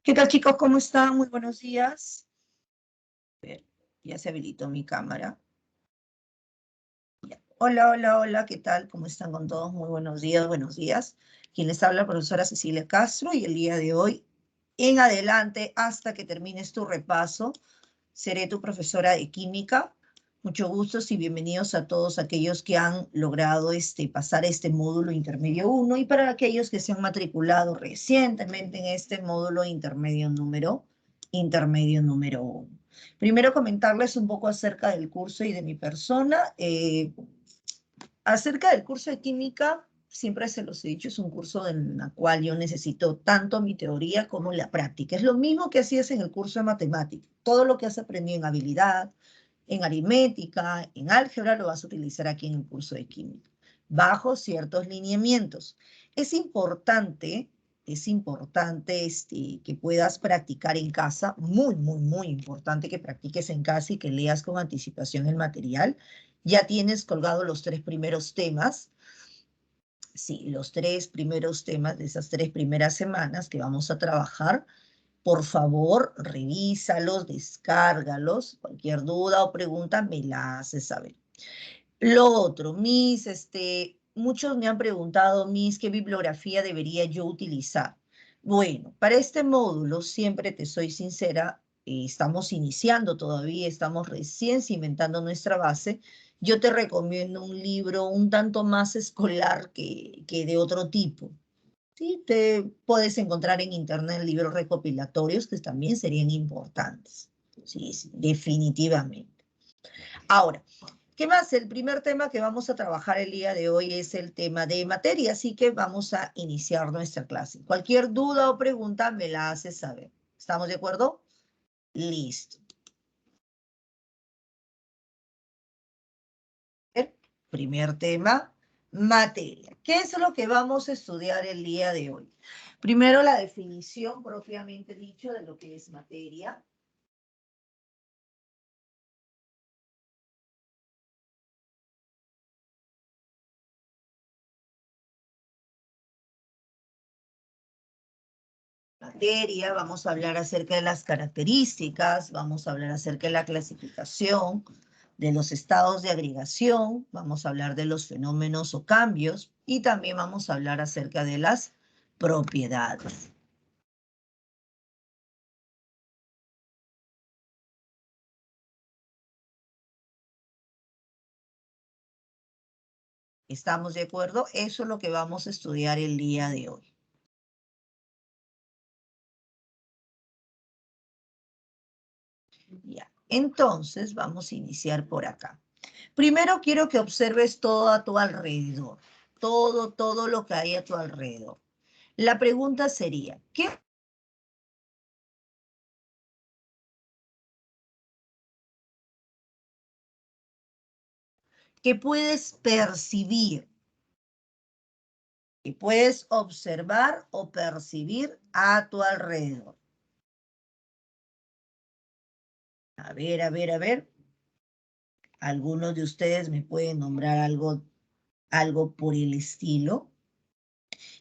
¿Qué tal, chicos? ¿Cómo están? Muy buenos días. A ver, ya se habilitó mi cámara. Ya. Hola, hola, hola, ¿qué tal? ¿Cómo están con todos? Muy buenos días, buenos días. Quien les habla, profesora Cecilia Castro, y el día de hoy, en adelante, hasta que termines tu repaso, seré tu profesora de química. Mucho gusto y bienvenidos a todos aquellos que han logrado pasar este módulo intermedio 1 y para aquellos que se han matriculado recientemente en este módulo intermedio número 1. Primero comentarles un poco acerca del curso y de mi persona. Acerca del curso de química, siempre se los he dicho, es un curso en el cual yo necesito tanto mi teoría como la práctica. Es lo mismo que hacías en el curso de matemática. Todo lo que has aprendido en habilidad, en aritmética, en álgebra, lo vas a utilizar aquí en el curso de química, bajo ciertos lineamientos. Es importante que puedas practicar en casa, muy importante que practiques en casa y que leas con anticipación el material. Ya tienes colgados los 3 primeros temas. Sí, los 3 primeros temas de esas 3 primeras semanas que vamos a trabajar. Por favor, revísalos, descárgalos. Cualquier duda o pregunta me la haces saber. Lo otro, muchos me han preguntado, ¿qué bibliografía debería yo utilizar? Bueno, para este módulo, siempre te soy sincera, estamos iniciando todavía, estamos recién cimentando nuestra base. Yo te recomiendo un libro un tanto más escolar que de otro tipo. Sí, te puedes encontrar en internet libros recopilatorios que también serían importantes. Sí, sí, definitivamente. Ahora, ¿qué más? El primer tema que vamos a trabajar el día de hoy es el tema de materia, así que vamos a iniciar nuestra clase. Cualquier duda o pregunta me la haces saber. ¿Estamos de acuerdo? Listo. Primer tema, materia. ¿Qué es lo que vamos a estudiar el día de hoy? Primero, la definición propiamente dicho de lo que es materia. Materia, vamos a hablar acerca de las características, vamos a hablar acerca de la clasificación, de los estados de agregación, vamos a hablar de los fenómenos o cambios y también vamos a hablar acerca de las propiedades. ¿Estamos de acuerdo? Eso es lo que vamos a estudiar el día de hoy. Ya, entonces vamos a iniciar por acá. Primero quiero que observes todo a tu alrededor, todo lo que hay a tu alrededor. La pregunta sería, ¿qué puedes percibir, que puedes observar o percibir a tu alrededor? A ver, a ver, a ver. Algunos de ustedes me pueden nombrar algo por el estilo.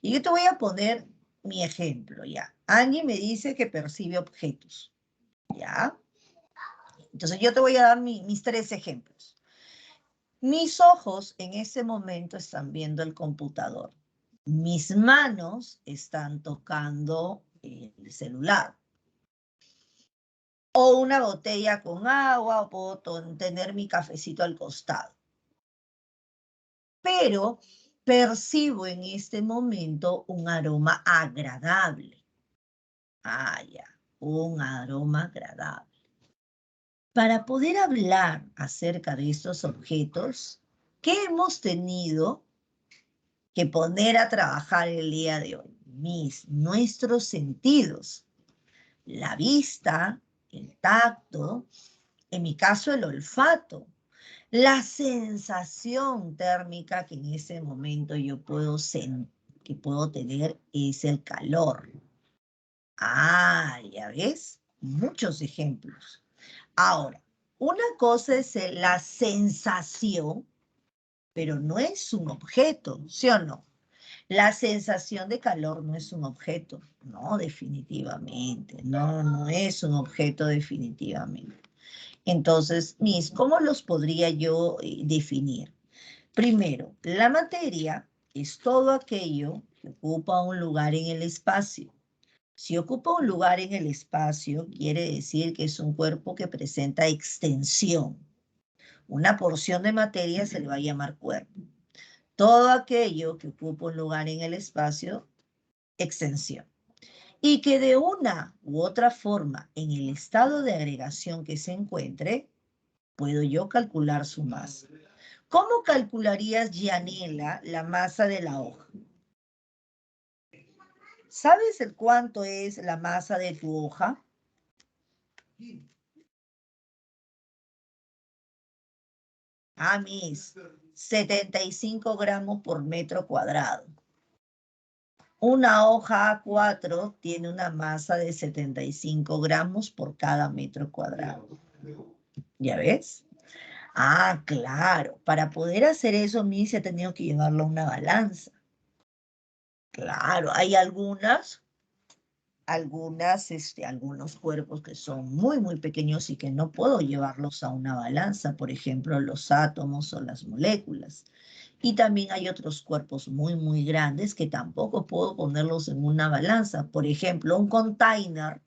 Y yo te voy a poner mi ejemplo, ¿ya? Angie me dice que percibe objetos, ¿ya? Entonces yo te voy a dar mis 3 ejemplos. Mis ojos en ese momento están viendo el computador. Mis manos están tocando el celular. O una botella con agua, o puedo tener mi cafecito al costado. Pero percibo en este momento un aroma agradable. Ah, ya, un aroma agradable. Para poder hablar acerca de estos objetos, ¿qué hemos tenido que poner a trabajar el día de hoy? Nuestros sentidos. La vista, el tacto, en mi caso el olfato, la sensación térmica que en ese momento yo que puedo tener es el calor. Ah, ya ves, muchos ejemplos. Ahora, una cosa es la sensación, pero no es un objeto, ¿sí o no? La sensación de calor no es un objeto, no, definitivamente, no, no es un objeto definitivamente. Entonces, Miss, ¿cómo los podría yo definir? Primero, la materia es todo aquello que ocupa un lugar en el espacio. Si ocupa un lugar en el espacio, quiere decir que es un cuerpo que presenta extensión. Una porción de materia se le va a llamar cuerpo. Todo aquello que ocupa un lugar en el espacio, extensión. Y que de una u otra forma, en el estado de agregación que se encuentre, puedo yo calcular su masa. ¿Cómo calcularías, Gianela, la masa de la hoja? ¿Sabes el cuánto es la masa de tu hoja? Ah, mis, 75 gramos por metro cuadrado. Una hoja A4 tiene una masa de 75 gramos por cada metro cuadrado. ¿Ya ves? Ah, claro. Para poder hacer eso, mis, he tenido que llevarlo a una balanza. Claro, hay algunos cuerpos que son muy, muy pequeños y que no puedo llevarlos a una balanza, por ejemplo, los átomos o las moléculas. Y también hay otros cuerpos muy, muy grandes que tampoco puedo ponerlos en una balanza. Por ejemplo, un container,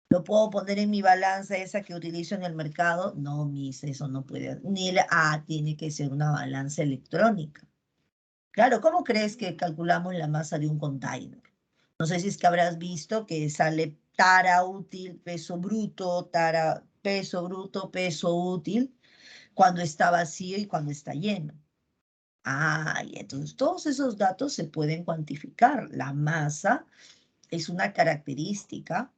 ¿lo puedo poner en mi balanza esa que utilizo en el mercado? No, mis, eso no puede. Tiene que ser una balanza electrónica. Claro, ¿cómo crees que calculamos la masa de un container? No sé si es que habrás visto que sale tara útil, peso bruto, peso útil, cuando está vacío y cuando está lleno. Y entonces todos esos datos se pueden cuantificar. La masa es una característica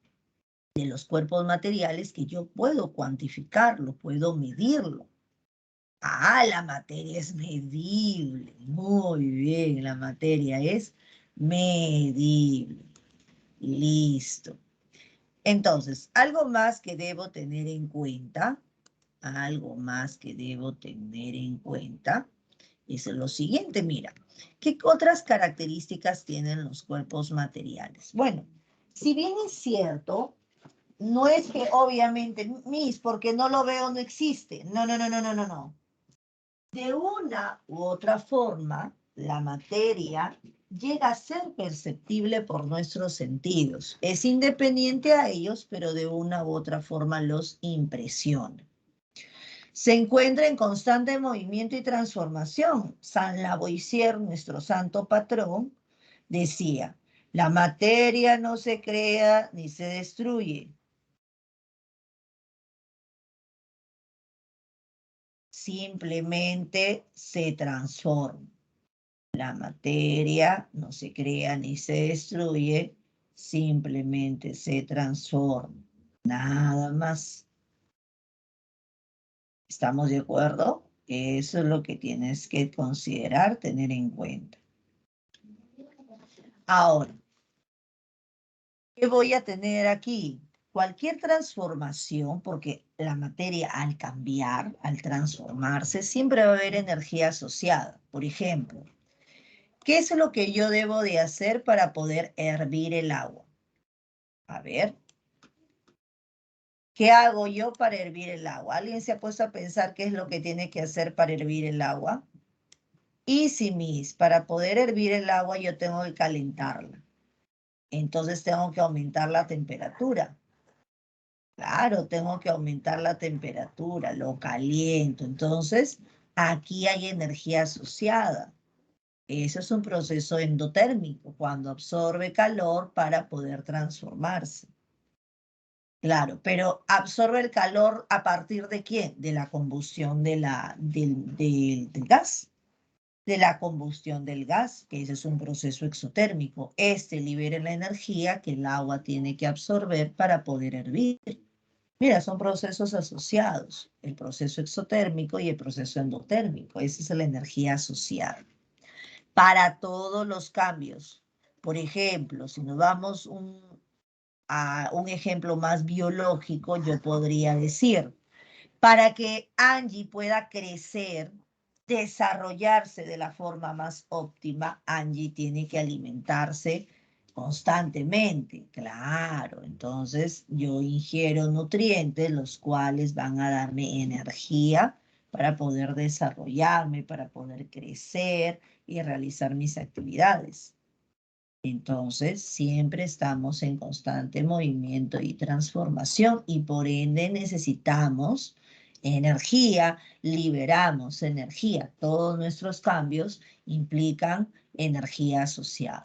de los cuerpos materiales que yo puedo cuantificarlo, puedo medirlo. La materia es medible. Muy bien, la materia es medible. Listo. Entonces, algo más que debo tener en cuenta, es lo siguiente, mira, ¿qué otras características tienen los cuerpos materiales? Bueno, si bien es cierto, no es que obviamente, Miss, porque no lo veo, no existe. No, no, no, no, no, no, no. De una u otra forma, la materia llega a ser perceptible por nuestros sentidos. Es independiente a ellos, pero de una u otra forma los impresiona. Se encuentra en constante movimiento y transformación. San Lavoisier, nuestro santo patrón, decía, la materia no se crea ni se destruye. Simplemente se transforma. La materia no se crea ni se destruye, simplemente se transforma. Nada más. ¿Estamos de acuerdo? Eso es lo que tienes que considerar, tener en cuenta. Ahora, ¿qué voy a tener aquí? Cualquier transformación, porque la materia al cambiar, al transformarse, siempre va a haber energía asociada. Por ejemplo, ¿qué es lo que yo debo de hacer para poder hervir el agua? A ver, ¿qué hago yo para hervir el agua? ¿Alguien se ha puesto a pensar qué es lo que tiene que hacer para hervir el agua? Easy, Miss, para poder hervir el agua yo tengo que calentarla. Entonces tengo que aumentar la temperatura. Claro, tengo que aumentar la temperatura, lo caliento. Entonces, aquí hay energía asociada. Eso es un proceso endotérmico, cuando absorbe calor para poder transformarse. Claro, pero absorbe el calor ¿a partir de quién? De la combustión del gas, de la combustión del gas, que ese es un proceso exotérmico. Este libera la energía que el agua tiene que absorber para poder hervir. Mira, son procesos asociados, el proceso exotérmico y el proceso endotérmico. Esa es la energía asociada. Para todos los cambios. Por ejemplo, si nos vamos a un ejemplo más biológico, yo podría decir, para que Angie pueda crecer, desarrollarse de la forma más óptima, Angie tiene que alimentarse constantemente, claro. Entonces yo ingiero nutrientes, los cuales van a darme energía para poder desarrollarme, para poder crecer y realizar mis actividades. Entonces, siempre estamos en constante movimiento y transformación y por ende necesitamos energía, liberamos energía. Todos nuestros cambios implican energía asociada.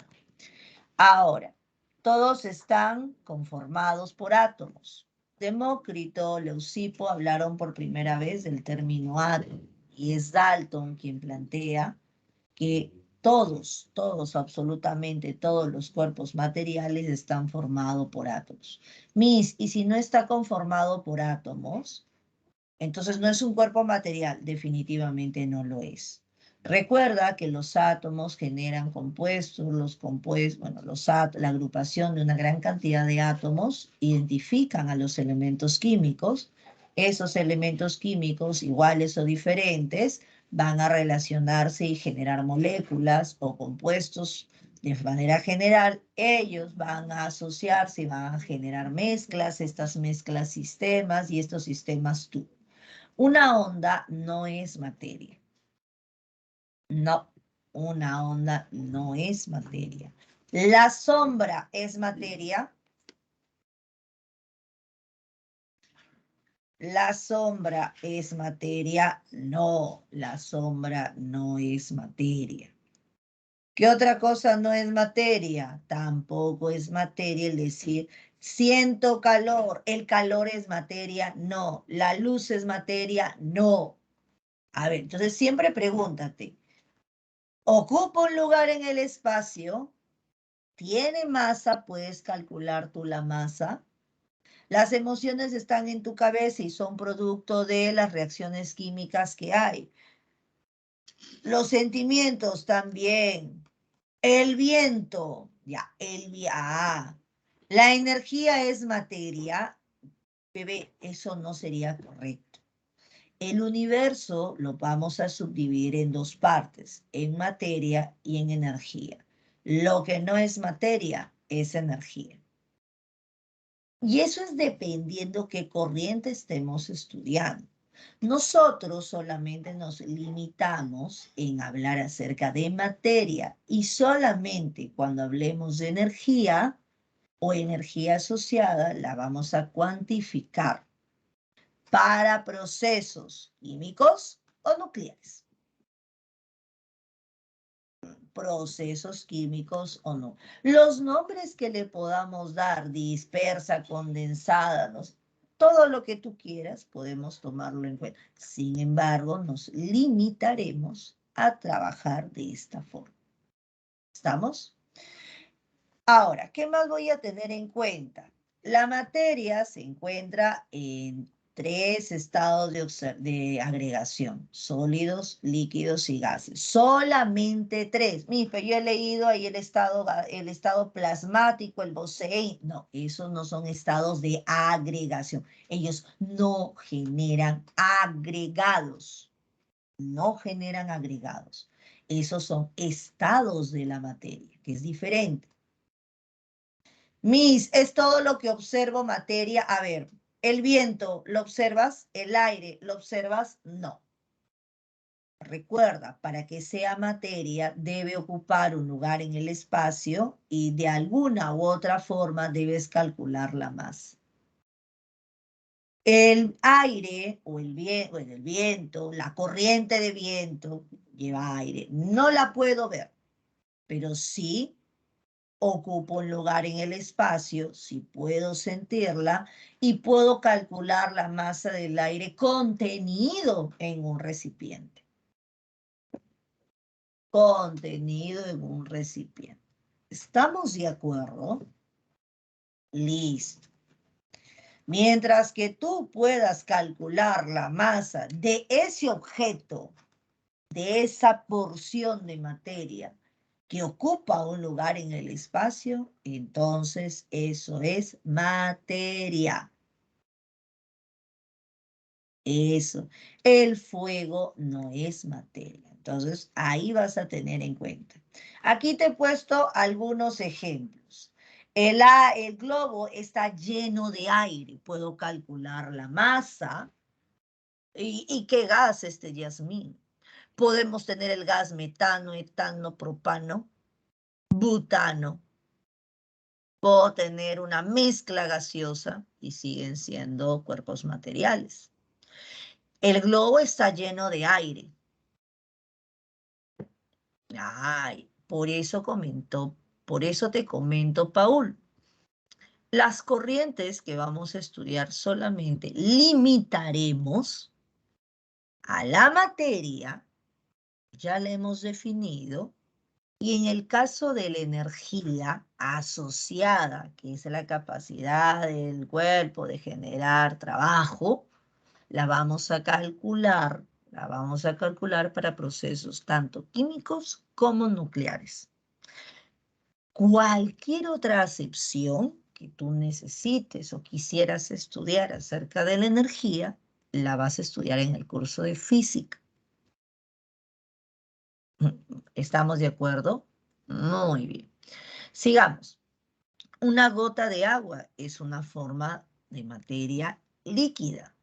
Ahora, todos están conformados por átomos. Demócrito, Leucipo hablaron por primera vez del término átomo y es Dalton quien plantea que todos, absolutamente todos los cuerpos materiales están formados por átomos. Y si no está conformado por átomos, entonces no es un cuerpo material, definitivamente no lo es. Recuerda que los átomos generan compuestos, la agrupación de una gran cantidad de átomos identifican a los elementos químicos. Esos elementos químicos, iguales o diferentes, van a relacionarse y generar moléculas o compuestos de manera general. Ellos van a asociarse y van a generar mezclas, estas mezclas sistemas y estos sistemas tú. Una onda no es materia. No, una onda no es materia. ¿La sombra es materia? ¿La sombra es materia? No, la sombra no es materia. ¿Qué otra cosa no es materia? Tampoco es materia el decir, siento calor. ¿El calor es materia? No. ¿La luz es materia? No. A ver, entonces siempre pregúntate, ¿ocupa un lugar en el espacio? ¿Tiene masa? ¿Puedes calcular tú la masa? Las emociones están en tu cabeza y son producto de las reacciones químicas que hay. Los sentimientos también. El viento, ya, la energía es materia. Bebé, eso no sería correcto. El universo lo vamos a subdividir en dos partes, en materia y en energía. Lo que no es materia es energía. Y eso es dependiendo qué corriente estemos estudiando. Nosotros solamente nos limitamos en hablar acerca de materia y solamente cuando hablemos de energía o energía asociada la vamos a cuantificar para procesos químicos o nucleares. Procesos químicos o no. Los nombres que le podamos dar, dispersa, condensada, todo lo que tú quieras, podemos tomarlo en cuenta. Sin embargo, nos limitaremos a trabajar de esta forma. ¿Estamos? Ahora, ¿qué más voy a tener en cuenta? La materia se encuentra en 3 estados de agregación: sólidos, líquidos y gases. Solamente 3. Pero yo he leído ahí el estado plasmático, el Bose. No, esos no son estados de agregación. Ellos no generan agregados. No generan agregados. Esos son estados de la materia, que es diferente. Es todo lo que observo materia. A ver, el viento, ¿lo observas? El aire, ¿lo observas? No. Recuerda, para que sea materia, debe ocupar un lugar en el espacio y de alguna u otra forma debes calcular la masa. El aire o el viento, la corriente de viento lleva aire. No la puedo ver, pero sí ocupo un lugar en el espacio, si puedo sentirla, y puedo calcular la masa del aire contenido en un recipiente. Contenido en un recipiente. ¿Estamos de acuerdo? Listo. Mientras que tú puedas calcular la masa de ese objeto, de esa porción de materia que ocupa un lugar en el espacio, entonces eso es materia. Eso. El fuego no es materia. Entonces, ahí vas a tener en cuenta. Aquí te he puesto algunos ejemplos. El globo está lleno de aire. Puedo calcular la masa. ¿Y qué gas este Yasmín? Podemos tener el gas metano, etano, propano, butano. Puedo tener una mezcla gaseosa y siguen siendo cuerpos materiales. El globo está lleno de aire. Ay, por eso te comento, Paul. Las corrientes que vamos a estudiar solamente limitaremos a la materia, ya la hemos definido, y en el caso de la energía asociada, que es la capacidad del cuerpo de generar trabajo, la vamos a calcular para procesos tanto químicos como nucleares. Cualquier otra acepción que tú necesites o quisieras estudiar acerca de la energía, la vas a estudiar en el curso de física. ¿Estamos de acuerdo? Muy bien. Sigamos. Una gota de agua es una forma de materia líquida.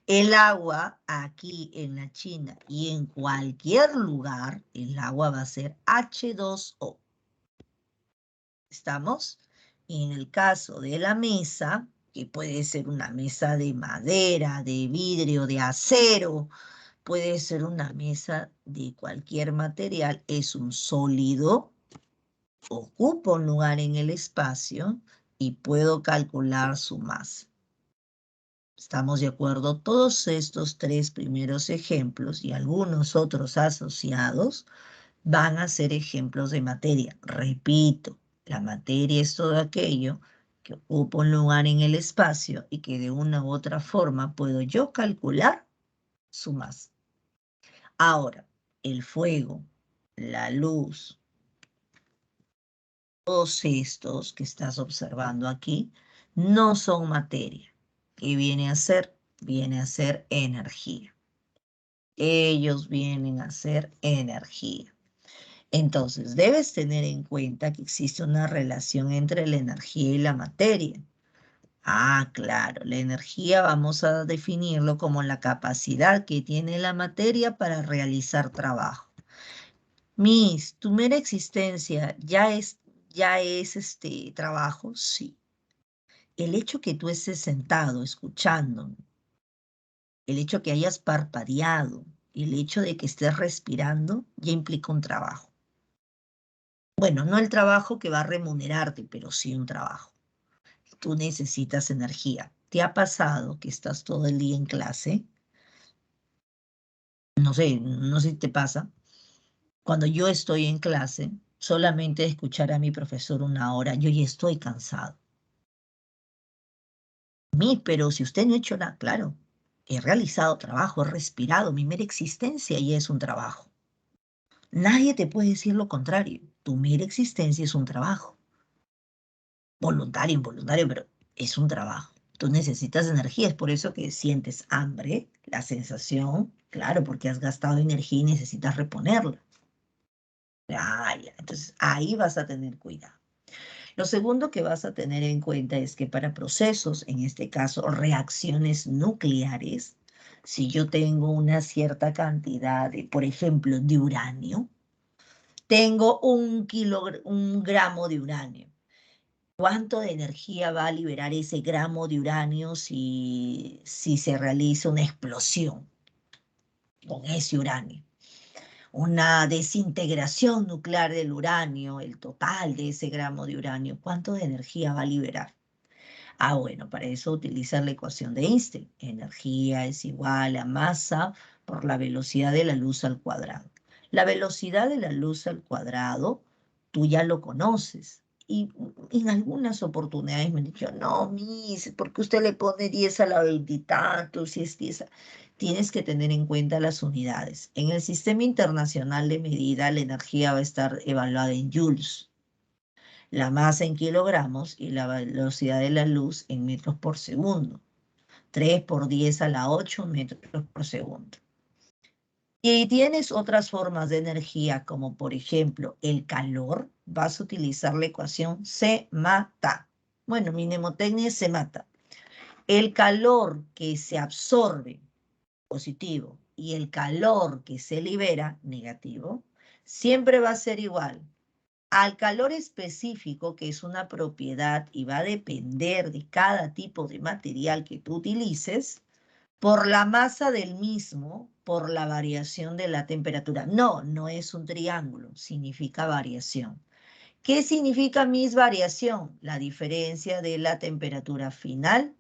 El agua aquí en la China y en cualquier lugar, el agua va a ser H2O. ¿Estamos? Y en el caso de la mesa, que puede ser una mesa de madera, de vidrio, de acero, puede ser una mesa de cualquier material, es un sólido, ocupa un lugar en el espacio y puedo calcular su masa. ¿Estamos de acuerdo? Todos estos tres primeros ejemplos y algunos otros asociados van a ser ejemplos de materia. Repito, la materia es todo aquello que ocupa un lugar en el espacio y que de una u otra forma puedo yo calcular su masa. Ahora, el fuego, la luz, todos estos que estás observando aquí no son materia. ¿Qué viene a ser? Viene a ser energía. Ellos vienen a ser energía. Entonces, debes tener en cuenta que existe una relación entre la energía y la materia. Ah, claro, la energía vamos a definirlo como la capacidad que tiene la materia para realizar trabajo. Miss, tu mera existencia ya es este trabajo, sí. El hecho que tú estés sentado escuchando, el hecho que hayas parpadeado, el hecho de que estés respirando, ya implica un trabajo. Bueno, no el trabajo que va a remunerarte, pero sí un trabajo. Tú necesitas energía. ¿Te ha pasado que estás todo el día en clase? No sé si te pasa. Cuando yo estoy en clase, solamente escuchar a mi profesor una hora, yo ya estoy cansado. Pero si usted no ha hecho nada, claro, he realizado trabajo, he respirado, mi mera existencia ya es un trabajo. Nadie te puede decir lo contrario. Tu mera existencia es un trabajo. Voluntario, involuntario, pero es un trabajo. Tú necesitas energía, es por eso que sientes hambre, la sensación, claro, porque has gastado energía y necesitas reponerla. Ah, ya. Entonces, ahí vas a tener cuidado. Lo segundo que vas a tener en cuenta es que para procesos, en este caso reacciones nucleares, si yo tengo una cierta cantidad de, por ejemplo, de uranio, tengo un gramo de uranio. ¿Cuánto de energía va a liberar ese gramo de uranio si se realiza una explosión con ese uranio? Una desintegración nuclear del uranio, el total de ese gramo de uranio, ¿cuánto de energía va a liberar? Ah, bueno, para eso utilizar la ecuación de Einstein. Energía es igual a masa por la velocidad de la luz al cuadrado. La velocidad de la luz al cuadrado, tú ya lo conoces. Y en algunas oportunidades me han dicho, no, Miss, ¿por qué usted le pone 10 a la 20 y tanto? Si es 10. Tienes que tener en cuenta las unidades. En el sistema internacional de medida, la energía va a estar evaluada en joules, la masa en kilogramos y la velocidad de la luz en metros por segundo. 3 por 10 a la 8 metros por segundo. Y tienes otras formas de energía, como por ejemplo el calor. Vas a utilizar la ecuación C mata. Bueno, mi mnemotecnia es C mata. El calor que se absorbe, positivo, y el calor que se libera, negativo, siempre va a ser igual al calor específico, que es una propiedad y va a depender de cada tipo de material que tú utilices, por la masa del mismo, por la variación de la temperatura. No, no es un triángulo, significa variación. ¿Qué significa mis variación? La diferencia de la temperatura final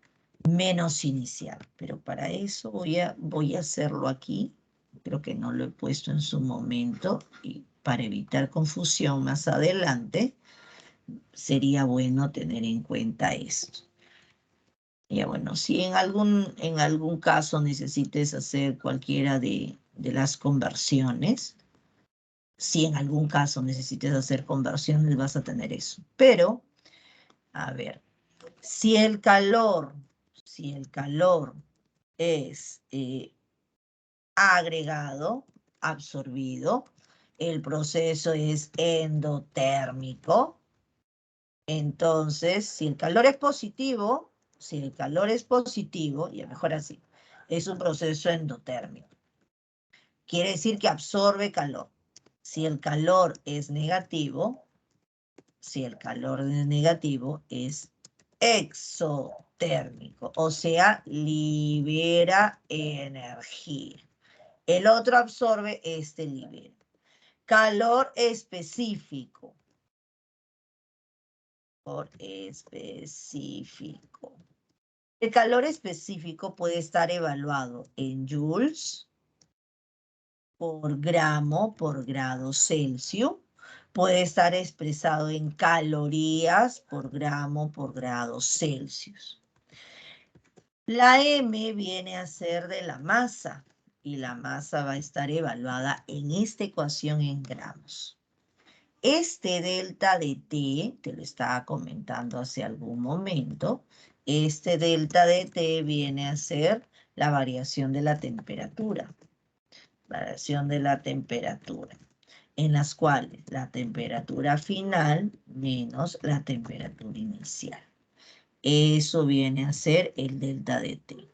menos inicial. Pero para eso voy a hacerlo aquí. Creo que no lo he puesto en su momento. Y para evitar confusión más adelante, sería bueno tener en cuenta esto. Ya bueno, si en algún caso necesites hacer cualquiera de las conversiones, si en algún caso necesites hacer conversiones, vas a tener eso. Pero, a ver, si el calor es agregado, absorbido, el proceso es endotérmico. Entonces, si el calor es positivo, y mejor así, es un proceso endotérmico. Quiere decir que absorbe calor. Si el calor es negativo, es exotérmico, o sea, libera energía. El otro absorbe, este libera. Calor específico. El calor específico puede estar evaluado en joules por gramo por grado Celsius. Puede estar expresado en calorías por gramo por grado Celsius. La M viene a ser de la masa y la masa va a estar evaluada en esta ecuación en gramos. Este delta de T, te lo estaba comentando hace algún momento, este delta de T viene a ser la variación de la temperatura. En las cuales la temperatura final menos la temperatura inicial. Eso viene a ser el delta de T.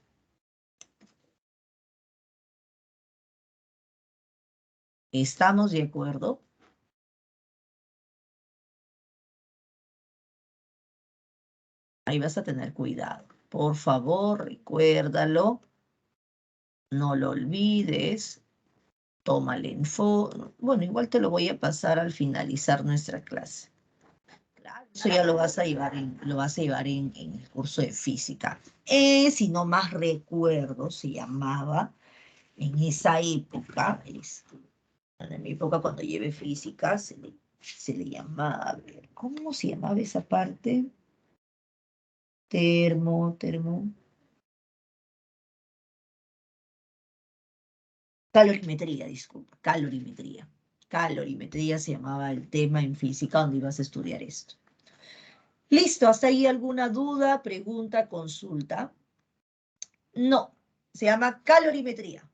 ¿Estamos de acuerdo? Ahí vas a tener cuidado. Por favor, recuérdalo. No lo olvides. Tómale en foto. Bueno, igual te lo voy a pasar al finalizar nuestra clase. Claro, eso ya lo vas a llevar en el curso de física. Si no más recuerdo, se llamaba en esa época, en mi época cuando llevé física, se le llamaba, a ver, ¿cómo se llamaba esa parte? Calorimetría, disculpa, calorimetría. Calorimetría se llamaba el tema en física donde ibas a estudiar esto. Listo, ¿hasta ahí alguna duda, pregunta, consulta? No, se llama calorimetría.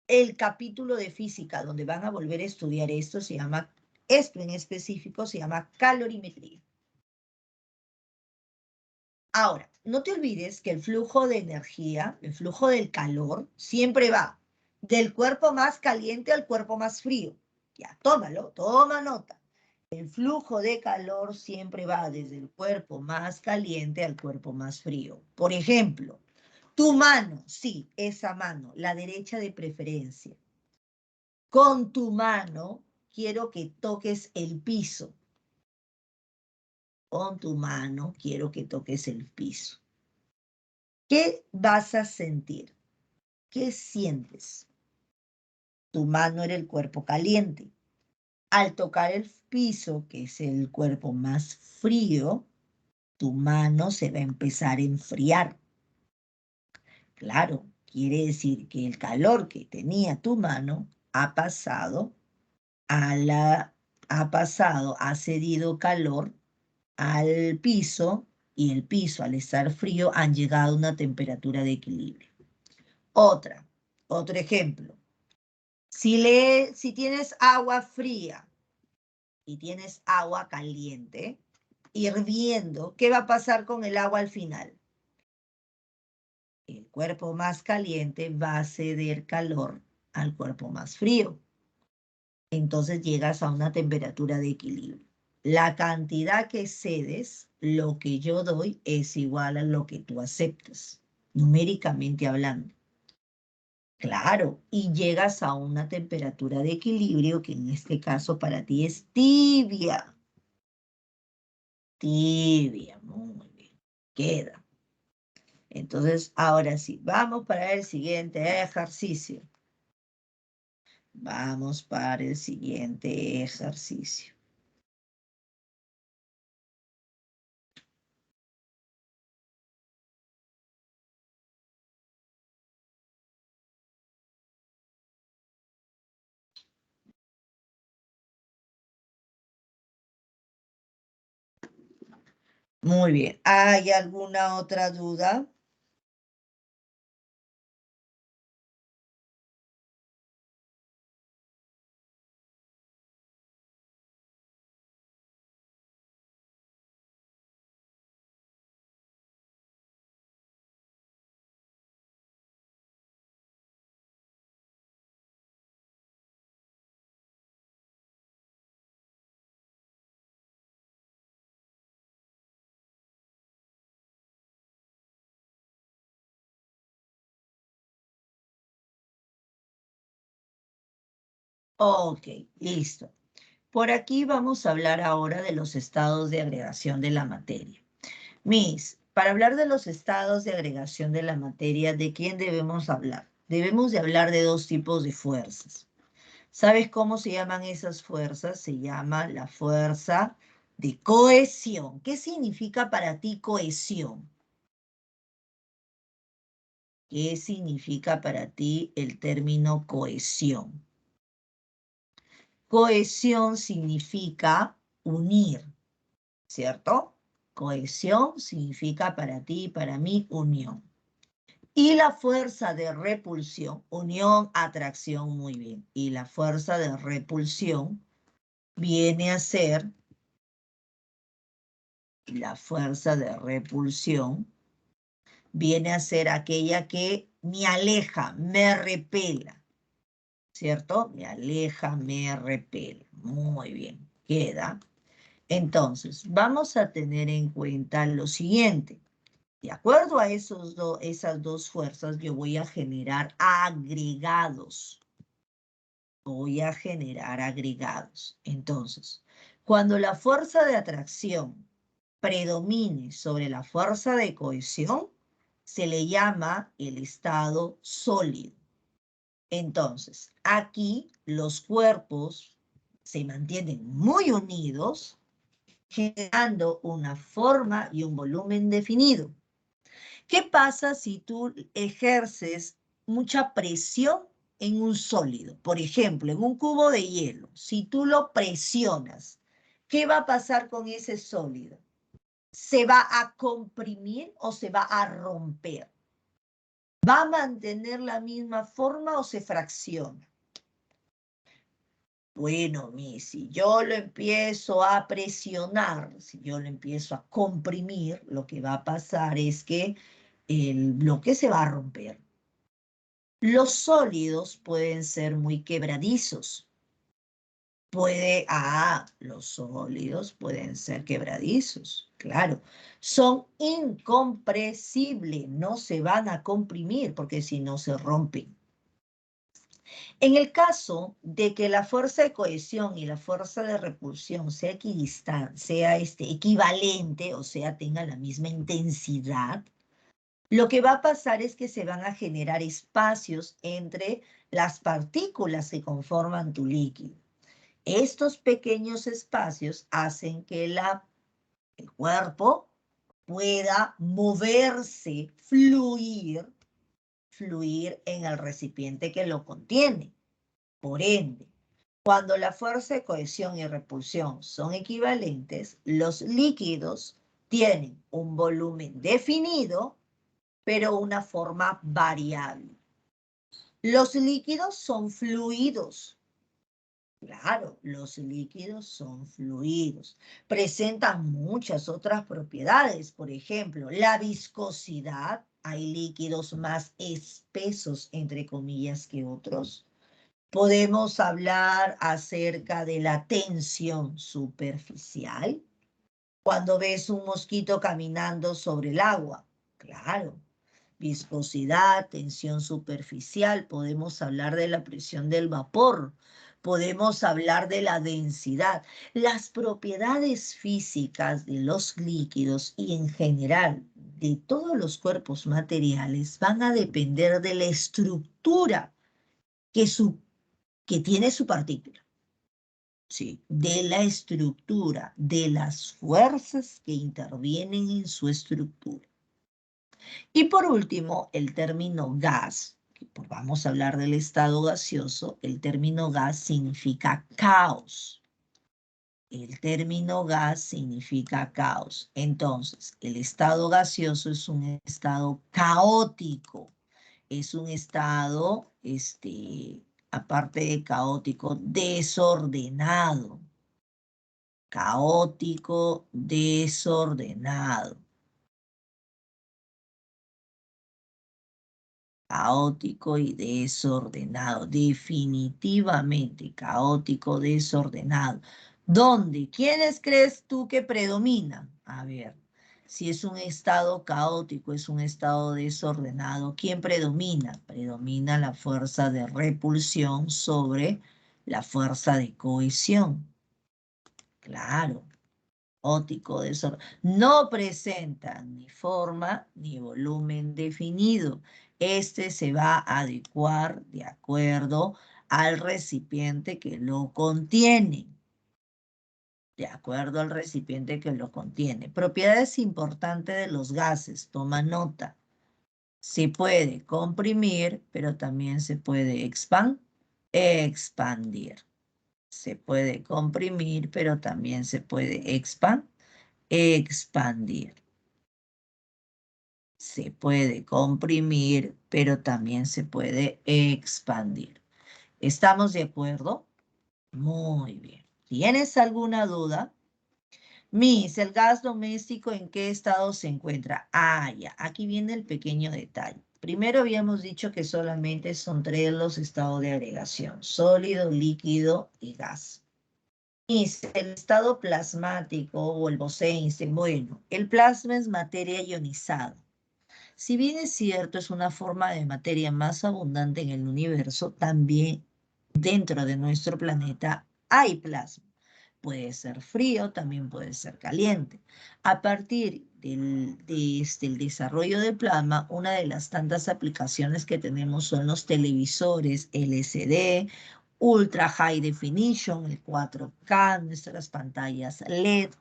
El capítulo de física donde van a volver a estudiar esto en específico se llama calorimetría. Ahora, no te olvides que el flujo de energía, el flujo del calor, siempre va del cuerpo más caliente al cuerpo más frío. Ya, tómalo, toma nota. El flujo de calor siempre va desde el cuerpo más caliente al cuerpo más frío. Por ejemplo, tu mano, sí, esa mano, la derecha de preferencia. Con tu mano quiero que toques el piso. Con tu mano quiero que toques el piso. ¿Qué vas a sentir? ¿Qué sientes? Tu mano era el cuerpo caliente. Al tocar el piso, que es el cuerpo más frío, tu mano se va a empezar a enfriar. Claro, quiere decir que el calor que tenía tu mano ha cedido calor al piso y el piso al estar frío han llegado a una temperatura de equilibrio. Otro ejemplo. Si tienes agua fría y tienes agua caliente, hirviendo, ¿qué va a pasar con el agua al final? El cuerpo más caliente va a ceder calor al cuerpo más frío. Entonces llegas a una temperatura de equilibrio. La cantidad que cedes, lo que yo doy, es igual a lo que tú aceptas, numéricamente hablando. Claro, y llegas a una temperatura de equilibrio que en este caso para ti es tibia. Tibia, muy bien. Queda. Entonces, ahora sí, vamos para el siguiente ejercicio. Vamos para el siguiente ejercicio. Muy bien. ¿Hay alguna otra duda? Ok, listo. Por aquí vamos a hablar ahora de los estados de agregación de la materia. Para hablar de los estados de agregación de la materia, ¿de quién debemos hablar? Debemos de hablar de dos tipos de fuerzas. ¿Sabes cómo se llaman esas fuerzas? Se llama la fuerza de cohesión. ¿Qué significa para ti cohesión? ¿Qué significa para ti el término cohesión? Cohesión significa unir, ¿cierto? Cohesión significa para ti y para mí unión. Y la fuerza de repulsión, unión, atracción, muy bien. Y la fuerza de repulsión viene a ser, la fuerza de repulsión viene a ser aquella que me aleja, me repela, ¿cierto? Me aleja, me repela. Muy bien, queda. Entonces, vamos a tener en cuenta lo siguiente. De acuerdo a esas dos fuerzas, yo voy a generar agregados. Voy a generar agregados. Entonces, cuando la fuerza de atracción predomine sobre la fuerza de cohesión, se le llama el estado sólido. Entonces, aquí los cuerpos se mantienen muy unidos, generando una forma y un volumen definido. ¿Qué pasa si tú ejerces mucha presión en un sólido? Por ejemplo, en un cubo de hielo, si tú lo presionas, ¿qué va a pasar con ese sólido? ¿Se va a comprimir o se va a romper? ¿Va a mantener la misma forma o se fracciona? Bueno, si yo lo empiezo a presionar, si yo lo empiezo a comprimir, lo que va a pasar es que el bloque se va a romper. Los sólidos pueden ser muy quebradizos. Los sólidos pueden ser quebradizos, claro. Son incompresibles, no se van a comprimir porque si no se rompen. En el caso de que la fuerza de cohesión y la fuerza de repulsión sea equidistante, sea equivalente, o sea, tenga la misma intensidad, lo que va a pasar es que se van a generar espacios entre las partículas que conforman tu líquido. Estos pequeños espacios hacen que el cuerpo pueda moverse, fluir en el recipiente que lo contiene. Por ende, cuando la fuerza de cohesión y repulsión son equivalentes, los líquidos tienen un volumen definido, pero una forma variable. Los líquidos son fluidos. Claro, los líquidos son fluidos. Presentan muchas otras propiedades. Por ejemplo, la viscosidad. Hay líquidos más espesos, entre comillas, que otros. Podemos hablar acerca de la tensión superficial. Cuando ves un mosquito caminando sobre el agua. Claro. Viscosidad, tensión superficial, podemos hablar de la presión del vapor, podemos hablar de la densidad. Las propiedades físicas de los líquidos y en general de todos los cuerpos materiales van a depender de la estructura que tiene su partícula. Sí, de la estructura, de las fuerzas que intervienen en su estructura. Y por último, el término gas, vamos a hablar del estado gaseoso, el término gas significa caos. El término gas significa caos. Entonces, el estado gaseoso es un estado caótico. Es un estado, aparte de caótico, desordenado. Caótico, desordenado. Caótico y desordenado, definitivamente caótico, desordenado. ¿Dónde? ¿Quiénes crees tú que predominan? A ver, si es un estado caótico, es un estado desordenado, ¿quién predomina? Predomina la fuerza de repulsión sobre la fuerza de cohesión. Claro, caótico, desordenado. No presenta ni forma ni volumen definido. Este se va a adecuar de acuerdo al recipiente que lo contiene. De acuerdo al recipiente que lo contiene. Propiedades importantes de los gases. Toma nota. Se puede comprimir, pero también se puede expandir. Se puede comprimir, pero también se puede expandir. Se puede comprimir, pero también se puede expandir. ¿Estamos de acuerdo? Muy bien. ¿Tienes alguna duda? Miss, ¿el gas doméstico en qué estado se encuentra? Ah, ya, aquí viene el pequeño detalle. Primero habíamos dicho que solamente son 3 los estados de agregación: sólido, líquido y gas. Miss, el estado plasmático o el Bose-Einstein, bueno, el plasma es materia ionizada. Si bien es cierto, es una forma de materia más abundante en el universo, también dentro de nuestro planeta hay plasma. Puede ser frío, también puede ser caliente. A partir el desarrollo del plasma, una de las tantas aplicaciones que tenemos son los televisores LCD, Ultra High Definition, el 4K, nuestras pantallas LED.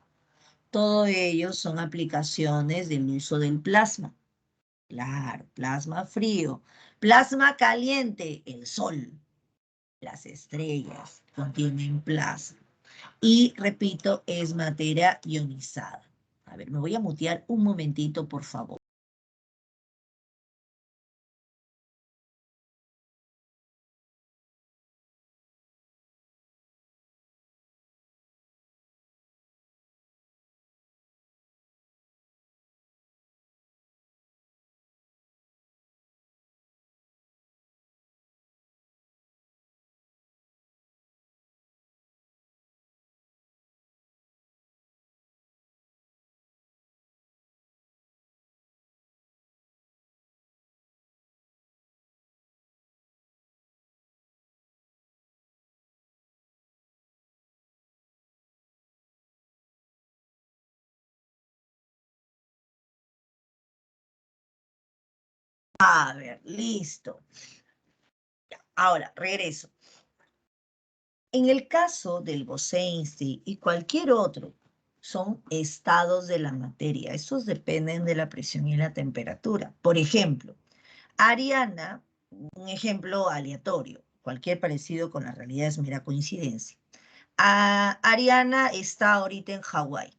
Todo ello son aplicaciones del uso del plasma. Claro, plasma frío. Plasma caliente, el sol. Las estrellas contienen plasma. Y repito, es materia ionizada. A ver, me voy a mutear un momentito, por favor. A ver, listo. Ahora, regreso. En el caso del Bose-Einstein y cualquier otro, son estados de la materia. Estos dependen de la presión y la temperatura. Por ejemplo, Ariana, un ejemplo aleatorio, cualquier parecido con la realidad es mera coincidencia. Ariana está ahorita en Hawái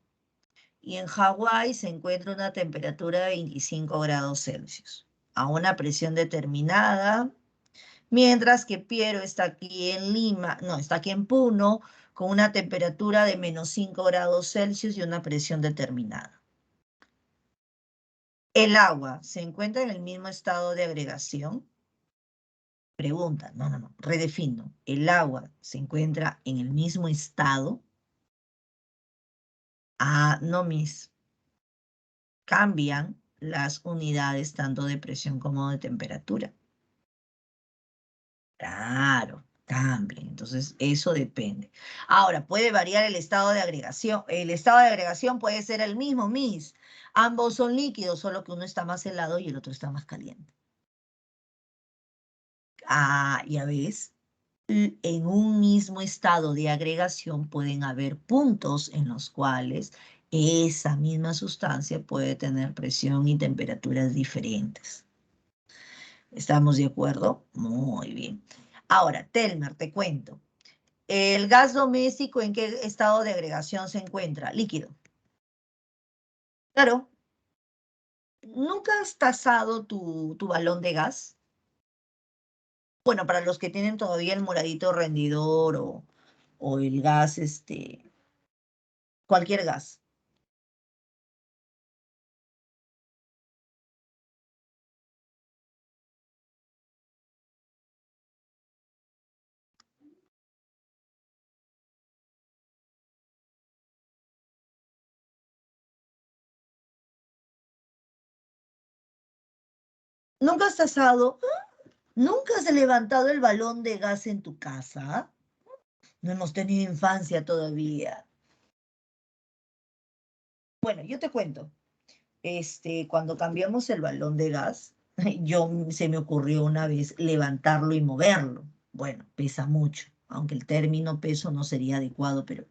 y en Hawái se encuentra una temperatura de 25 grados Celsius, a una presión determinada, mientras que Piero está aquí en Lima, no, está aquí en Puno, con una temperatura de menos 5 grados Celsius y una presión determinada. ¿El agua se encuentra en el mismo estado de agregación? Pregunta, no, redefino. ¿El agua se encuentra en el mismo estado? Ah, no, mis. Cambian las unidades tanto de presión como de temperatura. Claro, cambian. Entonces, eso depende. Ahora, puede variar el estado de agregación. El estado de agregación puede ser el mismo, mis. Ambos son líquidos, solo que uno está más helado y el otro está más caliente. Ah, ya ves. En un mismo estado de agregación pueden haber puntos en los cuales esa misma sustancia puede tener presión y temperaturas diferentes. ¿Estamos de acuerdo? Muy bien. Ahora, Telmer, te cuento. ¿El gas doméstico en qué estado de agregación se encuentra? Líquido. Claro. ¿Nunca has tasado tu balón de gas? Bueno, para los que tienen todavía el moradito rendidor o el gas, cualquier gas. ¿Nunca has tasado? ¿Nunca has levantado el balón de gas en tu casa? No hemos tenido infancia todavía. Bueno, yo te cuento. Cuando cambiamos el balón de gas, se me ocurrió una vez levantarlo y moverlo. Bueno, pesa mucho, aunque el término peso no sería adecuado, pero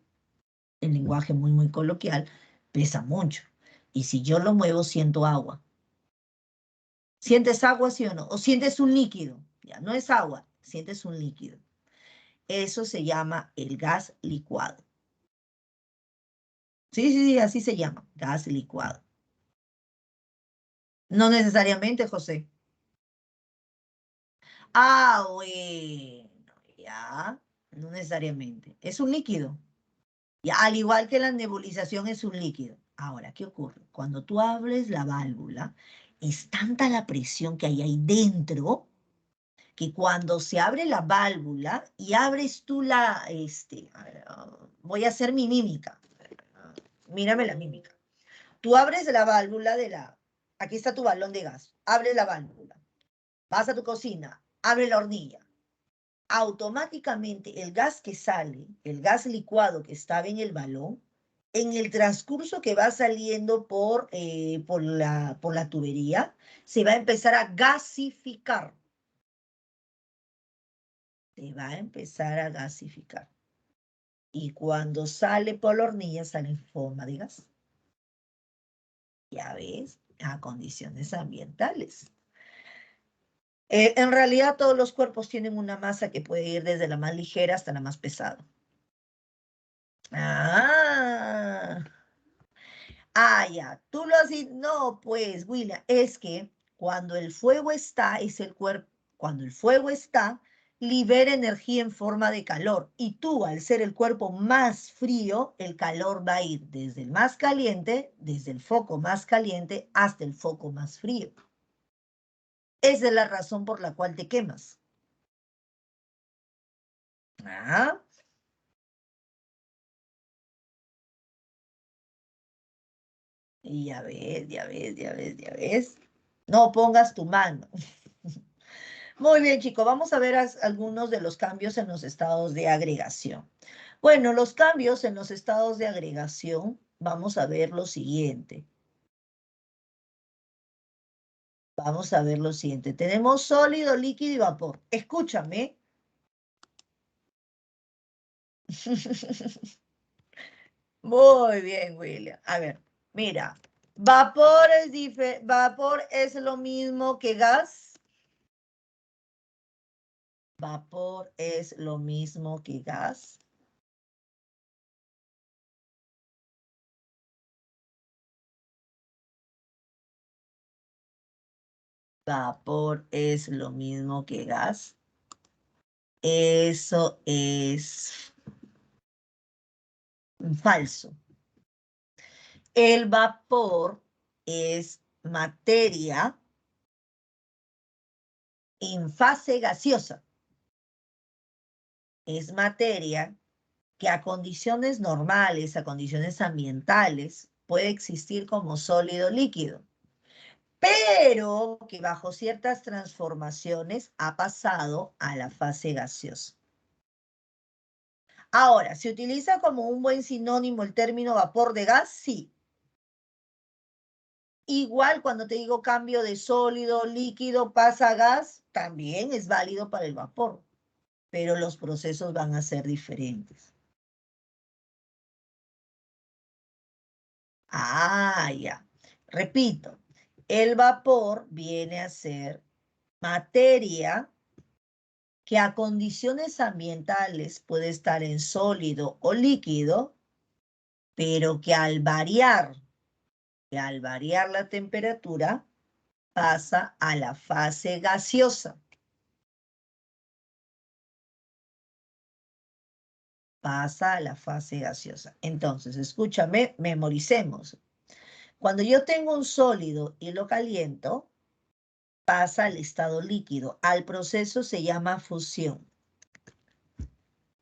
en lenguaje muy, muy coloquial, pesa mucho. Y si yo lo muevo, siento agua. ¿Sientes agua, sí o no? ¿O sientes un líquido? Ya, no es agua, sientes un líquido. Eso se llama el gas licuado. Sí, sí, sí, así se llama, gas licuado. No necesariamente, José. Ah, bueno, ya, no necesariamente. Es un líquido. Ya, al igual que la nebulización es un líquido. Ahora, ¿qué ocurre? Cuando tú abres la válvula, es tanta la presión que hay ahí dentro que cuando se abre la válvula y abres tú a ver, voy a hacer mi mímica. Mírame la mímica. Tú abres la válvula aquí está tu balón de gas, abre la válvula, vas a tu cocina, abre la hornilla. Automáticamente el gas que sale, el gas licuado que estaba en el balón, en el transcurso que va saliendo por la tubería, se va a empezar a gasificar. Se va a empezar a gasificar. Y cuando sale por la hornilla, sale en forma de gas. Ya ves, a condiciones ambientales. En realidad, todos los cuerpos tienen una masa que puede ir desde la más ligera hasta la más pesada. Ah, ya, tú lo has dicho. No, pues, William, es que cuando el fuego está, es el cuerpo, cuando el fuego está, libera energía en forma de calor. Y tú, al ser el cuerpo más frío, el calor va a ir desde el más caliente, desde el foco más caliente hasta el foco más frío. Esa es la razón por la cual te quemas. Ah, y ya ves, ya ves, ya ves, ya ves. No pongas tu mano. Muy bien, chicos, vamos a ver algunos de los cambios en los estados de agregación. Bueno, los cambios en los estados de agregación, vamos a ver lo siguiente. Vamos a ver lo siguiente. Tenemos sólido, líquido y vapor. Escúchame. Muy bien, William. A ver, mira. Vapor es lo mismo que gas. Vapor es lo mismo que gas. Vapor es lo mismo que gas. Eso es falso. El vapor es materia en fase gaseosa. Es materia que a condiciones normales, a condiciones ambientales, puede existir como sólido líquido, pero que bajo ciertas transformaciones ha pasado a la fase gaseosa. Ahora, ¿se utiliza como un buen sinónimo el término vapor de gas? Sí. Igual cuando te digo cambio de sólido, líquido, pasa a gas, también es válido para el vapor, pero los procesos van a ser diferentes. Ah, ya. Repito, el vapor viene a ser materia que a condiciones ambientales puede estar en sólido o líquido, pero que al variar la temperatura pasa a la fase gaseosa. Pasa a la fase gaseosa. Entonces, escúchame, memoricemos. Cuando yo tengo un sólido y lo caliento, pasa al estado líquido. Al proceso se llama fusión.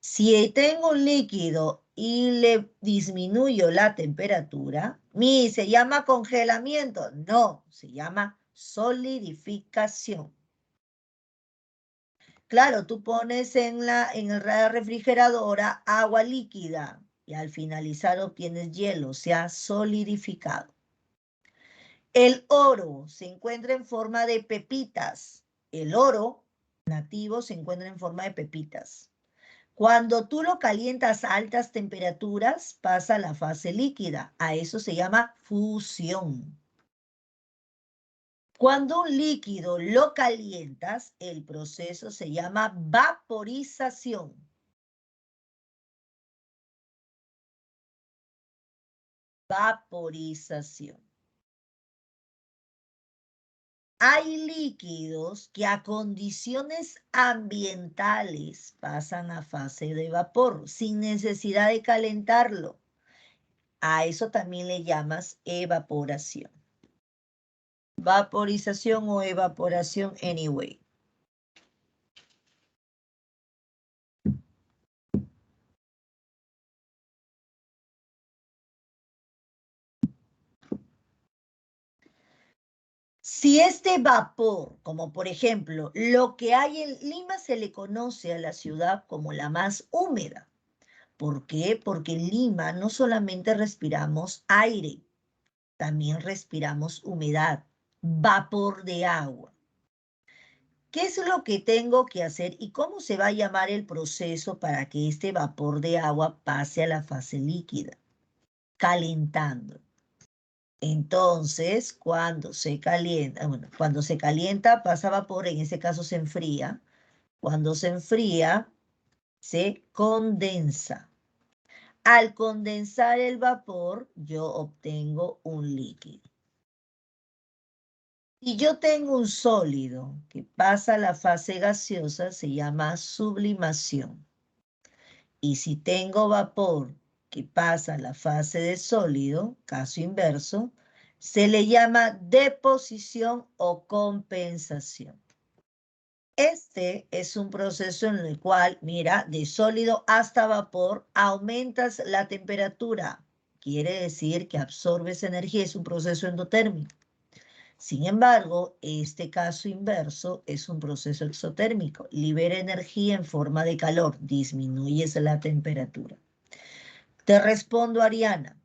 Si tengo un líquido y le disminuyo la temperatura, ¿se llama congelamiento? No, se llama solidificación. Claro, tú pones en la refrigeradora agua líquida y al finalizar obtienes hielo, se ha solidificado. El oro se encuentra en forma de pepitas. El oro nativo se encuentra en forma de pepitas. Cuando tú lo calientas a altas temperaturas, pasa a la fase líquida. A eso se llama fusión. Cuando un líquido lo calientas, el proceso se llama vaporización. Vaporización. Hay líquidos que a condiciones ambientales pasan a fase de vapor sin necesidad de calentarlo. A eso también le llamas evaporación. Vaporización o evaporación anyway. Si este vapor, como por ejemplo lo que hay en Lima, se le conoce a la ciudad como la más húmeda. ¿Por qué? Porque en Lima no solamente respiramos aire, también respiramos humedad, vapor de agua. ¿Qué es lo que tengo que hacer y cómo se va a llamar el proceso para que este vapor de agua pase a la fase líquida? Calentando. Entonces, cuando se calienta, cuando se calienta pasa a vapor, en ese caso se enfría. Cuando se enfría, se condensa. Al condensar el vapor, yo obtengo un líquido. Y yo tengo un sólido que pasa a la fase gaseosa, se llama sublimación. Y si tengo vapor que pasa a la fase de sólido, caso inverso, se le llama deposición o compensación. Este es un proceso en el cual, mira, de sólido hasta vapor, aumentas la temperatura. Quiere decir que absorbes energía, es un proceso endotérmico. Sin embargo, este caso inverso es un proceso exotérmico. Libera energía en forma de calor, disminuyes la temperatura. Te respondo, Ariana,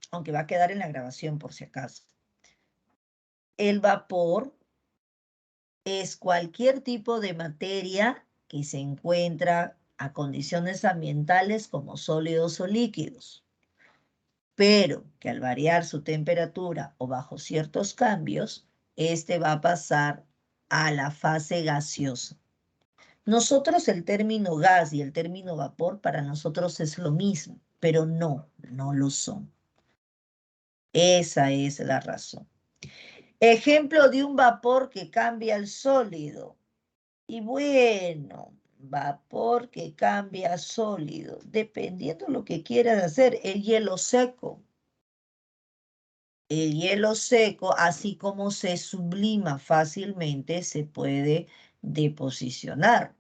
aunque va a quedar en la grabación por si acaso. El vapor es cualquier tipo de materia que se encuentra a condiciones ambientales como sólidos o líquidos, pero que al variar su temperatura o bajo ciertos cambios, este va a pasar a la fase gaseosa. Nosotros el término gas y el término vapor para nosotros es lo mismo, pero no lo son. Esa es la razón. Ejemplo de un vapor que cambia al sólido. Y bueno, vapor que cambia a sólido, dependiendo lo que quieras hacer, el hielo seco. El hielo seco, así como se sublima fácilmente, se puede deposicionar.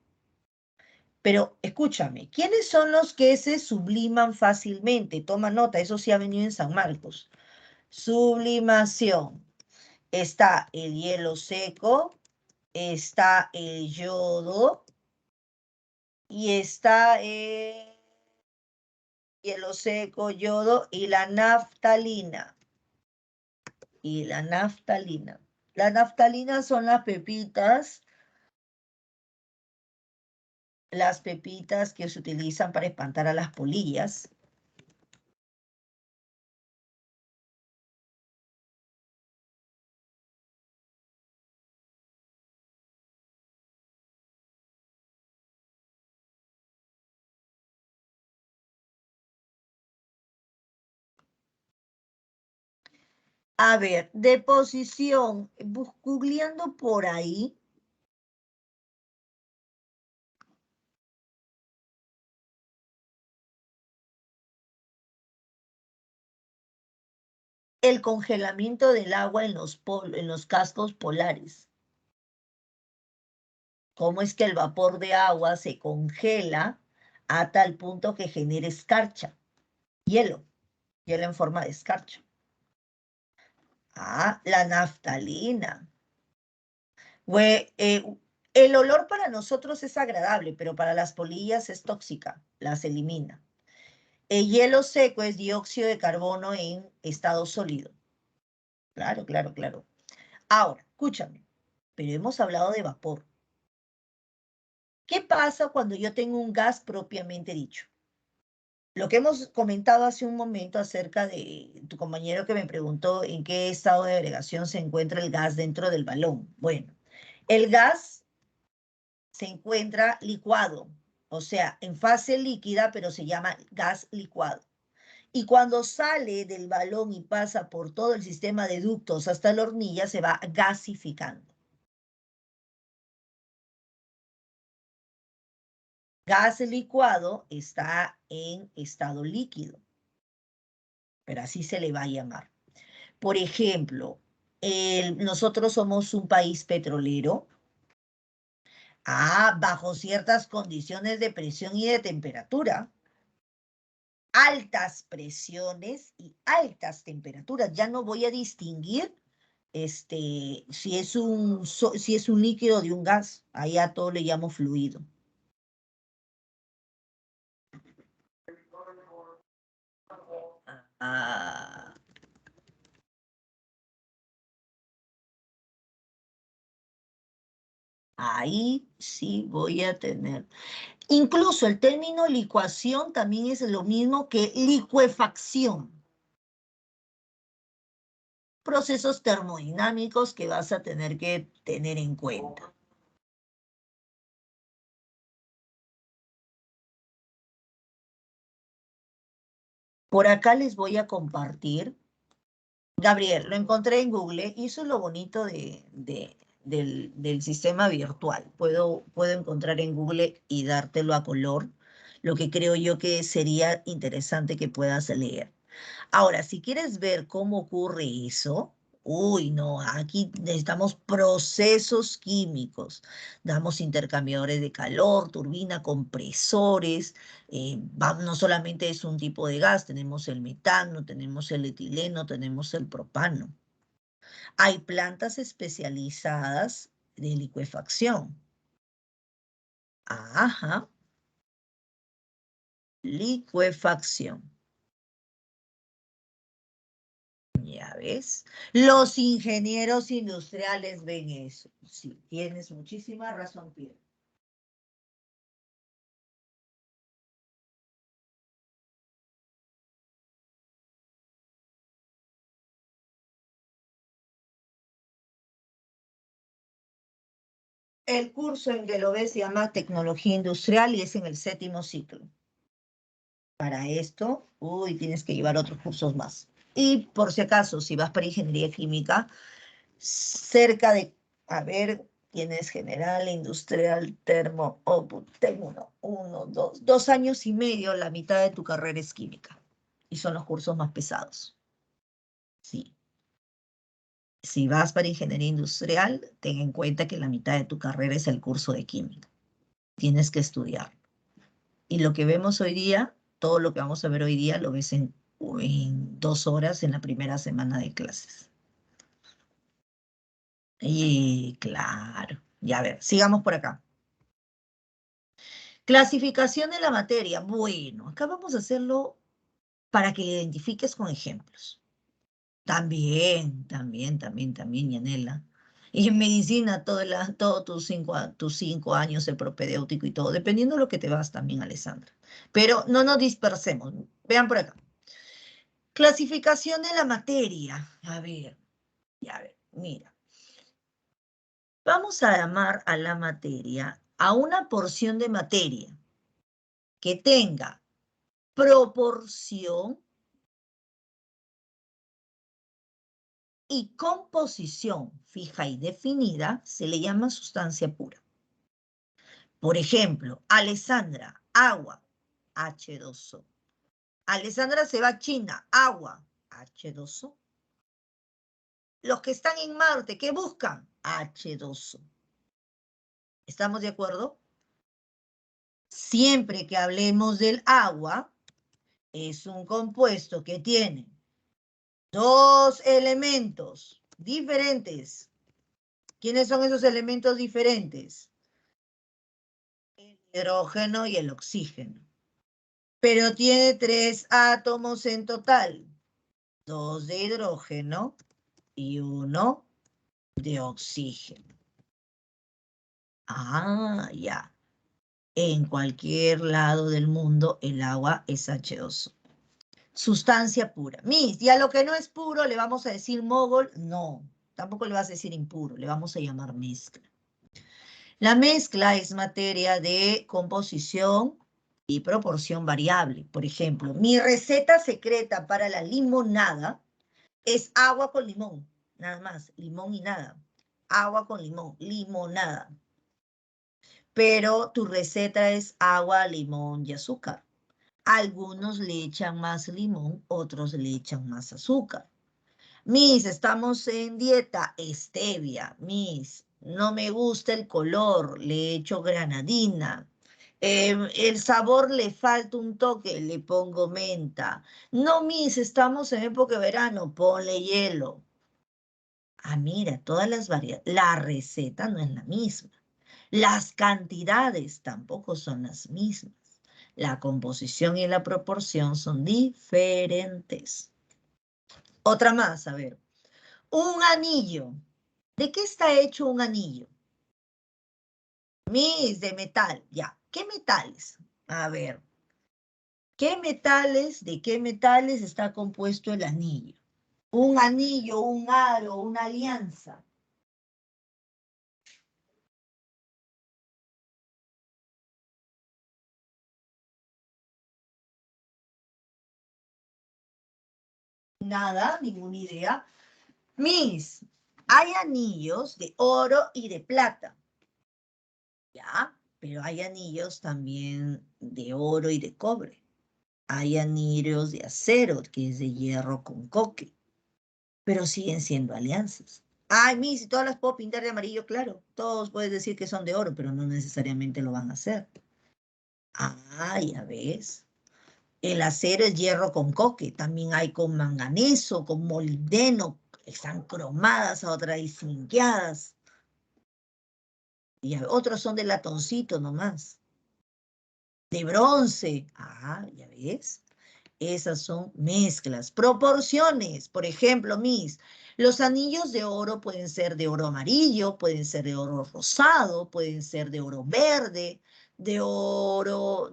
Pero escúchame, ¿quiénes son los que se subliman fácilmente? Toma nota, eso sí ha venido en San Marcos. Sublimación. Está el hielo seco, está el yodo y está el hielo seco, yodo y la naftalina. Y la naftalina. La naftalina son las pepitas que se utilizan para espantar a las polillas. A ver, deposición, googleando por ahí, el congelamiento del agua en los cascos polares. Cómo es que el vapor de agua se congela a tal punto que genere escarcha, hielo, hielo en forma de escarcha. Ah, la naftalina. El olor para nosotros es agradable, pero para las polillas es tóxica, las elimina. El hielo seco es dióxido de carbono en estado sólido. Claro, claro, claro. Ahora, escúchame, pero hemos hablado de vapor. ¿Qué pasa cuando yo tengo un gas propiamente dicho? Lo que hemos comentado hace un momento acerca de tu compañero que me preguntó en qué estado de agregación se encuentra el gas dentro del balón. Bueno, el gas se encuentra licuado, o sea, en fase líquida, pero se llama gas licuado. Y cuando sale del balón y pasa por todo el sistema de ductos hasta la hornilla, se va gasificando. Gas licuado está en estado líquido, pero así se le va a llamar. Por ejemplo, nosotros somos un país petrolero. Bajo ciertas condiciones de presión y de temperatura, altas presiones y altas temperaturas. Ya no voy a distinguir si es un líquido de un gas. Ahí a todo le llamo fluido. Ah, ahí sí voy a tener. Incluso el término licuación también es lo mismo que licuefacción. Procesos termodinámicos que vas a tener que tener en cuenta. Por acá les voy a compartir. Gabriel, lo encontré en Google y eso es lo bonito del sistema virtual. Puedo encontrar en Google y dártelo a color, lo que creo yo que sería interesante que puedas leer. Ahora, si quieres ver cómo ocurre eso, uy, no, aquí necesitamos procesos químicos. Damos intercambiadores de calor, turbina, compresores. No solamente es un tipo de gas, tenemos el metano, tenemos el etileno, tenemos el propano. Hay plantas especializadas de licuefacción. Ajá, licuefacción. Ya ves, los ingenieros industriales ven eso. Sí, tienes muchísima razón, Pierre. El curso en que lo ves se llama Tecnología Industrial y es en el 7º ciclo. Para esto, uy, tienes que llevar otros cursos más. Y por si acaso, si vas para Ingeniería Química, cerca de, a ver, tienes general, industrial, termo, tengo 2 años y medio, la mitad de tu carrera es química. Y son los cursos más pesados. Sí. Si vas para ingeniería industrial, ten en cuenta que la mitad de tu carrera es el curso de química. Tienes que estudiar. Y lo que vemos hoy día, todo lo que vamos a ver hoy día, lo ves en 2 horas en la primera semana de clases. Y claro, ya a ver, sigamos por acá. Clasificación de la materia. Bueno, acá vamos a hacerlo para que le identifiques con ejemplos. También, Yanela. Y en medicina, todos tus cinco años de propedéutico y todo, dependiendo de lo que te vas también, Alessandra. Pero no nos dispersemos. Vean por acá. Clasificación de la materia. A ver, mira. Vamos a llamar a la materia a una porción de materia que tenga proporción y composición fija y definida, se le llama sustancia pura. Por ejemplo, Alessandra, agua, H2O. Alessandra se va a China, agua, H2O. Los que están en Marte, ¿qué buscan? H2O. ¿Estamos de acuerdo? Siempre que hablemos del agua, es un compuesto que tiene dos elementos diferentes. ¿Quiénes son esos elementos diferentes? El hidrógeno y el oxígeno. Pero tiene 3 átomos en total. 2 de hidrógeno y 1 de oxígeno. Ah, ya. En cualquier lado del mundo el agua es H2O. Sustancia pura. Miss, ¿y a lo que no es puro le vamos a decir mogol? No, tampoco le vas a decir impuro, le vamos a llamar mezcla. La mezcla es materia de composición y proporción variable. Por ejemplo, mi receta secreta para la limonada es agua con limón, nada más, limón y nada. Agua con limón, limonada. Pero tu receta es agua, limón y azúcar. Algunos le echan más limón, otros le echan más azúcar. Miss, estamos en dieta, stevia. Miss, no me gusta el color, le echo granadina. El sabor le falta un toque, le pongo menta. No, Miss, estamos en época de verano, ponle hielo. Ah, mira, todas las variedades. La receta no es la misma. Las cantidades tampoco son las mismas. La composición y la proporción son diferentes. Otra más, a ver. Un anillo. ¿De qué está hecho un anillo? Miss, de metal. Ya. ¿Qué metales? A ver. ¿De qué metales está compuesto el anillo? Un anillo, un aro, una alianza. Nada, ninguna idea. Miss, hay anillos de oro y de plata. ¿Ya? Pero hay anillos también de oro y de cobre. Hay anillos de acero, que es de hierro con coque. Pero siguen siendo alianzas. Ay, Miss, si todas las puedo pintar de amarillo, claro. Todos puedes decir que son de oro, pero no necesariamente lo van a hacer. Ah, ya ves. El acero es hierro con coque. También hay con manganeso, con molibdeno. Están cromadas, otras zinqueadas. Y otros son de latoncito nomás. De bronce. Ah, ya ves. Esas son mezclas. Proporciones. Por ejemplo, los anillos de oro pueden ser de oro amarillo, pueden ser de oro rosado, pueden ser de oro verde, de oro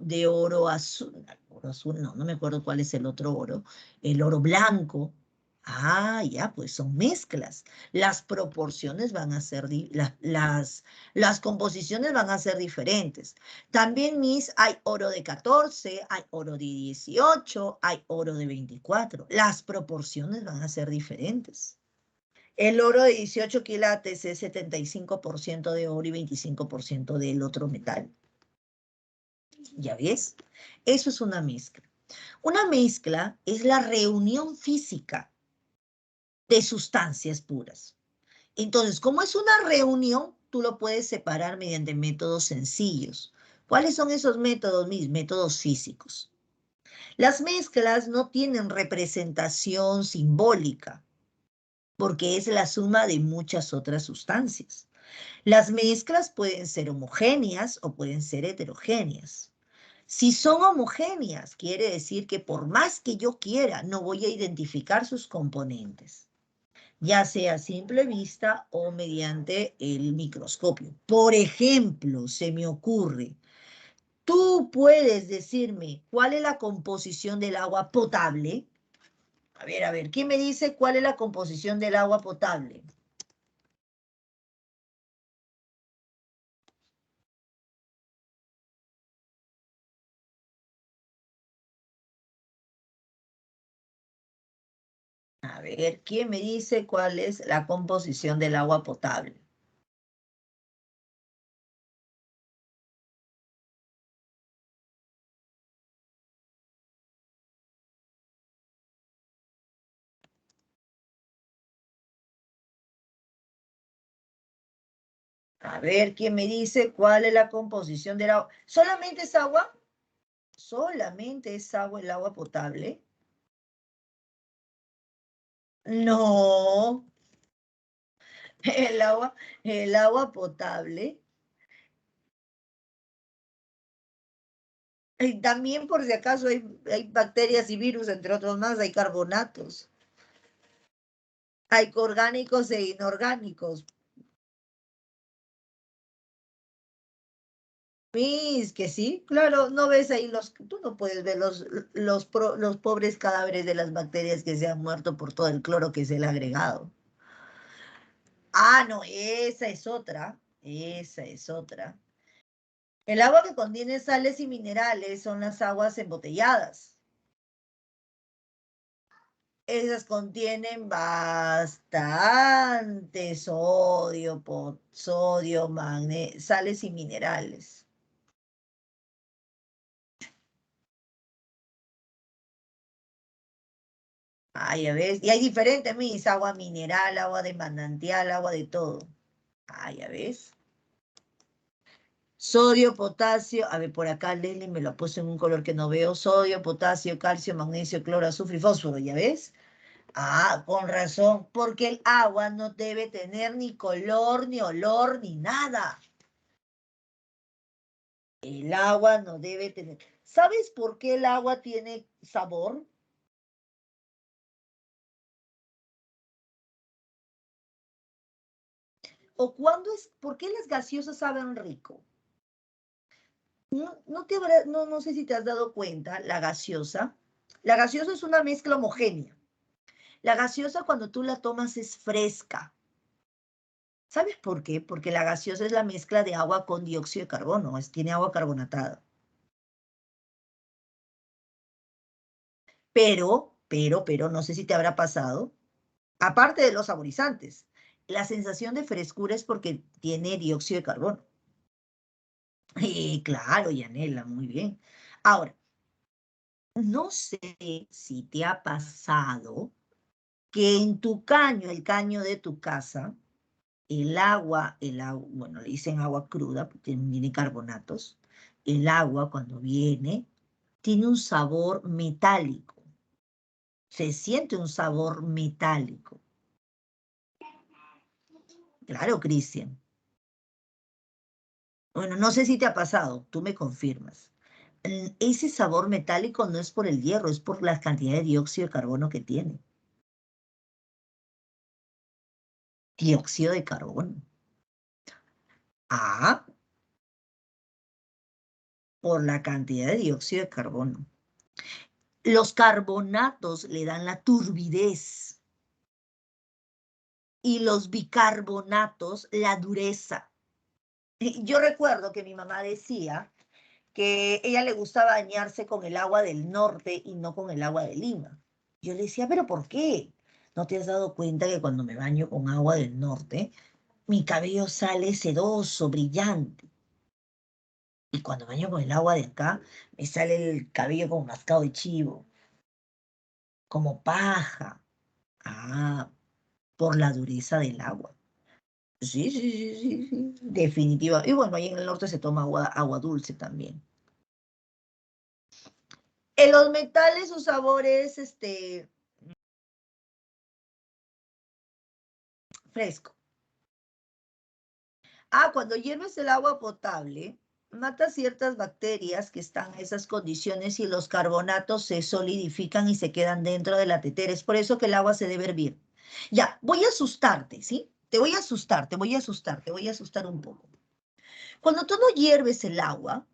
azul. Oro azul, no me acuerdo cuál es el otro oro. El oro blanco. Ah, ya, pues son mezclas. Las proporciones van a ser, las composiciones van a ser diferentes. También, hay oro de 14, hay oro de 18, hay oro de 24. Las proporciones van a ser diferentes. El oro de 18 quilates es 75% de oro y 25% del otro metal. ¿Ya ves? Eso es una mezcla. Una mezcla es la reunión física de sustancias puras. Entonces, como es una reunión, tú lo puedes separar mediante métodos sencillos. ¿Cuáles son esos métodos? Mis métodos físicos. Las mezclas no tienen representación simbólica, porque es la suma de muchas otras sustancias. Las mezclas pueden ser homogéneas o pueden ser heterogéneas. Si son homogéneas, quiere decir que por más que yo quiera, no voy a identificar sus componentes, ya sea a simple vista o mediante el microscopio. Por ejemplo, se me ocurre, tú puedes decirme cuál es la composición del agua potable. A ver, ¿quién me dice cuál es la composición del agua potable? A ver, ¿quién me dice cuál es la composición del agua potable? A ver, ¿quién me dice cuál es la composición del agua? ¿Solamente es agua? ¿Solamente es agua el agua potable? No, el agua, el agua potable. Y también, por si acaso, hay bacterias y virus, entre otros más, hay carbonatos. Hay orgánicos e inorgánicos. Mis, que sí, claro, no ves ahí tú no puedes ver los pobres cadáveres de las bacterias que se han muerto por todo el cloro que se le ha agregado. Ah, no, esa es otra. El agua que contiene sales y minerales son las aguas embotelladas. Esas contienen bastante sodio, sodio, magnesio, sales y minerales. Ah, ya ves. Y hay diferentes, mis, agua mineral, agua de manantial, agua de todo. Ah, ya ves. Sodio, potasio, a ver, por acá Leslie me lo puso en un color que no veo. Sodio, potasio, calcio, magnesio, cloro, azufre y fósforo, ¿ya ves? Ah, con razón, porque el agua no debe tener ni color, ni olor, ni nada. El agua no debe tener. ¿Sabes por qué el agua tiene sabor? ¿O por qué las gaseosas saben rico? No sé si te has dado cuenta, la gaseosa es una mezcla homogénea. La gaseosa cuando tú la tomas es fresca. ¿Sabes por qué? Porque la gaseosa es la mezcla de agua con dióxido de carbono, tiene agua carbonatada. Pero, no sé si te habrá pasado, aparte de los saborizantes, la sensación de frescura es porque tiene dióxido de carbono. Claro, Yanela, muy bien. Ahora, no sé si te ha pasado que en tu caño, el caño de tu casa, bueno, le dicen agua cruda, porque tiene carbonatos, el agua cuando viene tiene un sabor metálico, se siente un sabor metálico. Claro, Cristian. Bueno, no sé si te ha pasado, tú me confirmas. Ese sabor metálico no es por el hierro, es por la cantidad de dióxido de carbono que tiene. Dióxido de carbono. Ah, por la cantidad de dióxido de carbono. Los carbonatos le dan la turbidez y los bicarbonatos la dureza. Yo recuerdo que mi mamá decía que ella le gustaba bañarse con el agua del norte y no con el agua de Lima. Yo le decía, ¿pero por qué? ¿No te has dado cuenta que cuando me baño con agua del norte, mi cabello sale sedoso, brillante? Y cuando baño con el agua de acá, me sale el cabello como mascado de chivo, como paja. Ah, por la dureza del agua. Sí, sí, sí, sí, sí, definitiva. Y bueno, ahí en el norte se toma agua dulce también. En los metales su sabor es fresco. Ah, cuando hierves el agua potable, mata ciertas bacterias que están en esas condiciones y los carbonatos se solidifican y se quedan dentro de la tetera. Es por eso que el agua se debe hervir. Ya, voy a asustarte, ¿sí? Te voy a asustar, te voy a asustar, te voy a asustar un poco. Cuando tú no hierves el agua,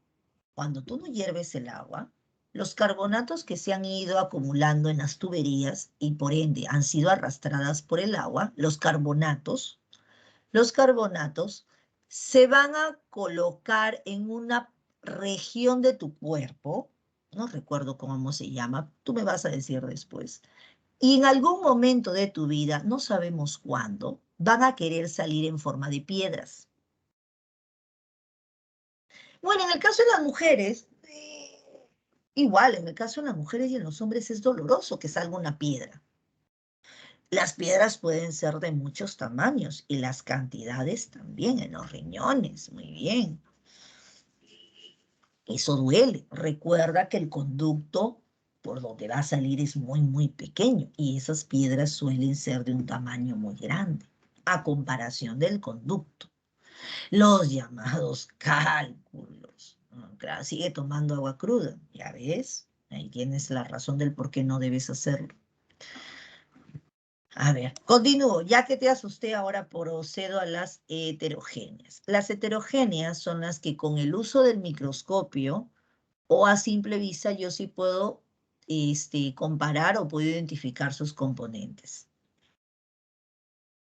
cuando tú no hierves el agua, los carbonatos que se han ido acumulando en las tuberías y por ende han sido arrastradas por el agua, los carbonatos se van a colocar en una región de tu cuerpo, no recuerdo cómo se llama, tú me vas a decir después, y en algún momento de tu vida, no sabemos cuándo, van a querer salir en forma de piedras. Bueno, en el caso de las mujeres, igual, en el caso de las mujeres y en los hombres es doloroso que salga una piedra. Las piedras pueden ser de muchos tamaños y las cantidades también en los riñones, muy bien. Eso duele. Recuerda que el conducto por donde va a salir es muy, muy pequeño y esas piedras suelen ser de un tamaño muy grande a comparación del conducto. Los llamados cálculos. Claro, sigue tomando agua cruda, ya ves. Ahí tienes la razón del por qué no debes hacerlo. A ver, continúo. Ya que te asusté, ahora procedo a las heterogéneas. Las heterogéneas son las que con el uso del microscopio o a simple vista yo sí puedo comparar o puedo identificar sus componentes.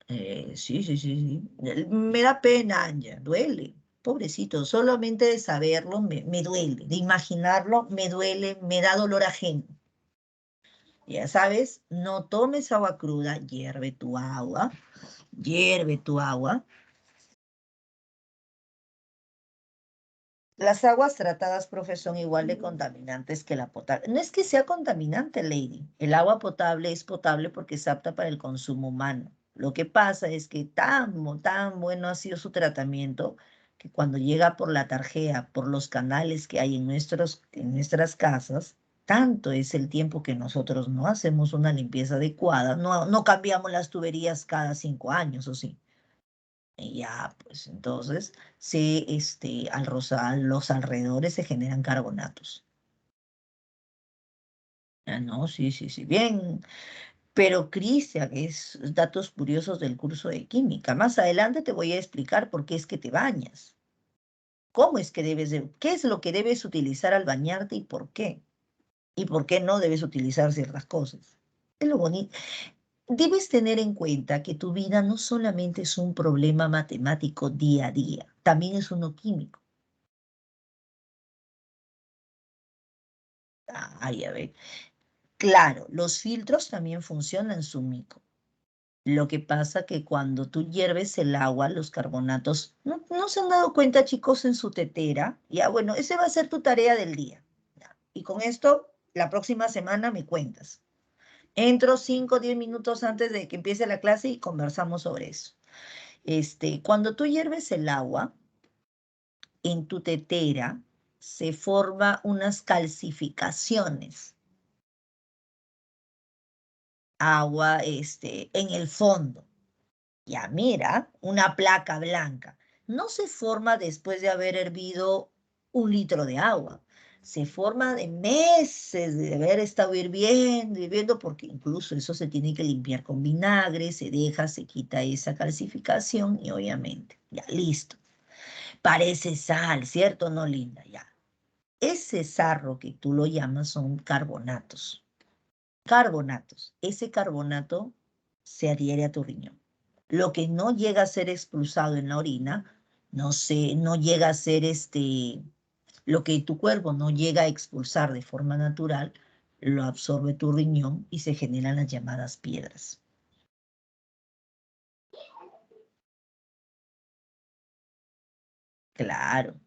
Sí, sí, sí, sí. Me da pena, Anja, duele. Pobrecito, solamente de saberlo me duele, de imaginarlo me duele, me da dolor ajeno. Ya sabes, no tomes agua cruda, hierve tu agua. Las aguas tratadas, profe, son igual de contaminantes que la potable. No es que sea contaminante, Lady. El agua potable es potable porque es apta para el consumo humano. Lo que pasa es que tan bueno ha sido su tratamiento que cuando llega por la tarjea, por los canales que hay en nuestras casas, tanto es el tiempo que nosotros no hacemos una limpieza adecuada, no cambiamos las tuberías cada 5 años, ¿o sí? Y ya, pues entonces, sí, al rozar los alrededores se generan carbonatos. Ah, no, sí, sí, sí, bien. Pero Cristian, es datos curiosos del curso de química. Más adelante te voy a explicar por qué es que te bañas. ¿Cómo es que qué es lo que debes utilizar al bañarte y por qué? Y por qué no debes utilizar ciertas cosas. Es lo bonito. Debes tener en cuenta que tu vida no solamente es un problema matemático día a día, también es uno químico. Ay, a ver. Claro, los filtros también funcionan, Sumiko. Lo que pasa que cuando tú hierves el agua, los carbonatos, ¿no se han dado cuenta, chicos, en su tetera? Ya, bueno, esa va a ser tu tarea del día. Ya. Y con esto, la próxima semana me cuentas. Entro 5 o 10 minutos antes de que empiece la clase y conversamos sobre eso. Cuando tú hierves el agua, en tu tetera se forman unas calcificaciones. Agua, en el fondo. Ya mira, una placa blanca. No se forma después de haber hervido 1 litro de agua. Se forma de meses de haber estado hirviendo, porque incluso eso se tiene que limpiar con vinagre, se deja, se quita esa calcificación y obviamente, ya listo. Parece sal, ¿cierto? No, linda, ya. Ese sarro que tú lo llamas son carbonatos. Carbonatos. Ese carbonato se adhiere a tu riñón. Lo que no llega a ser expulsado en la orina, no llega a ser lo que tu cuerpo no llega a expulsar de forma natural, lo absorbe tu riñón y se generan las llamadas piedras. Claro.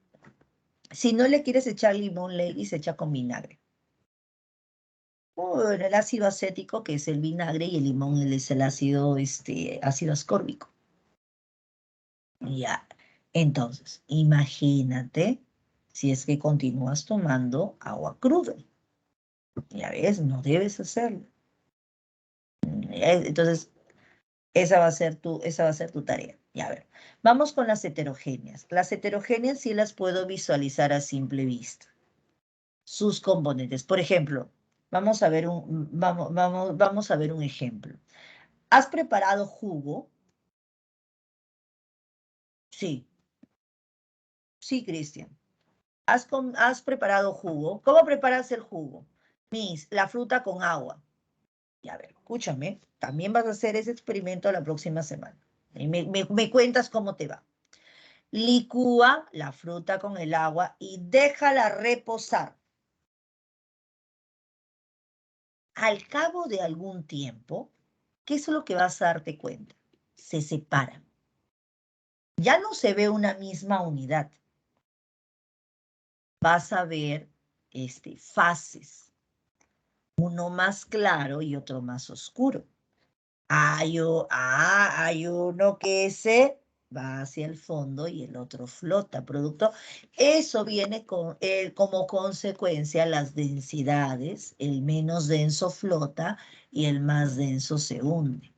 Si no le quieres echar limón, Lady, se echa con vinagre. Bueno, el ácido acético, que es el vinagre, y el limón es el ácido, ácido ascórbico. Ya. Entonces, imagínate si es que continúas tomando agua cruda. Ya ves, no debes hacerlo. Entonces, esa va a ser tu tarea. Ya, a ver, vamos con las heterogéneas. Las heterogéneas sí las puedo visualizar a simple vista. Sus componentes. Por ejemplo, vamos a ver vamos a ver un ejemplo. ¿Has preparado jugo? Sí, sí, Cristian. ¿Has preparado jugo? ¿Cómo preparas el jugo? La fruta con agua. Y a ver, escúchame, también vas a hacer ese experimento la próxima semana. Y me cuentas cómo te va. Licúa la fruta con el agua y déjala reposar. Al cabo de algún tiempo, ¿qué es lo que vas a darte cuenta? Se separan. Ya no se ve una misma unidad. Vas a ver fases, uno más claro y otro más oscuro. Hay uno que se va hacia el fondo y el otro flota, producto. Eso viene como consecuencia las densidades. El menos denso flota y el más denso se hunde.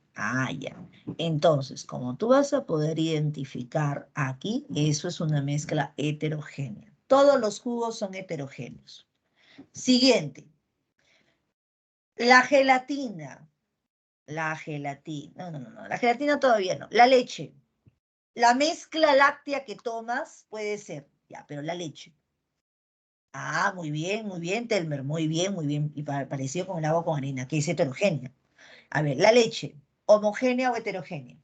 Ya. Entonces, como tú vas a poder identificar aquí, eso es una mezcla heterogénea. Todos los jugos son heterogéneos. Siguiente. La gelatina. La gelatina, no, la gelatina todavía no. La leche. La mezcla láctea que tomas puede ser, ya, pero la leche. Muy bien, Telmer, muy bien, muy bien. Y parecido con el agua con arena, que es heterogénea. A ver, la leche, ¿homogénea o heterogénea?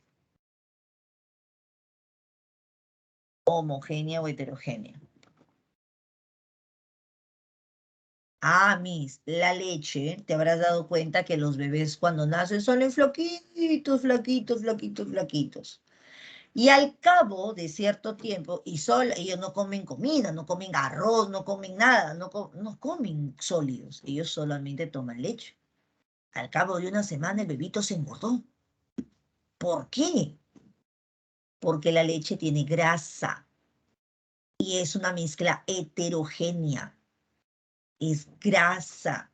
Homogénea o heterogénea. La leche, te habrás dado cuenta que los bebés cuando nacen son flaquitos, flaquitos, flaquitos, flaquitos. Y al cabo de cierto tiempo, ellos no comen comida, no comen arroz, no comen nada, no comen sólidos, ellos solamente toman leche. Al cabo de una semana el bebito se engordó. ¿Por qué? Porque la leche tiene grasa y es una mezcla heterogénea, es grasa.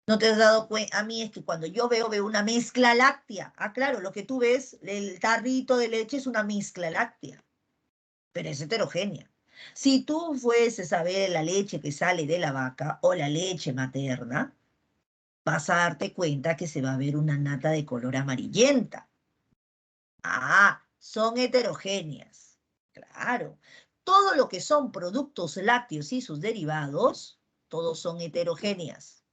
¿No te has dado cuenta? A mí es que cuando yo veo una mezcla láctea. Claro, lo que tú ves, el tarrito de leche es una mezcla láctea, pero es heterogénea. Si tú fueses a ver la leche que sale de la vaca o la leche materna, vas a darte cuenta que se va a ver una nata de color amarillenta. Son heterogéneas. Claro. Todo lo que son productos lácteos y sus derivados, todos son heterogéneas.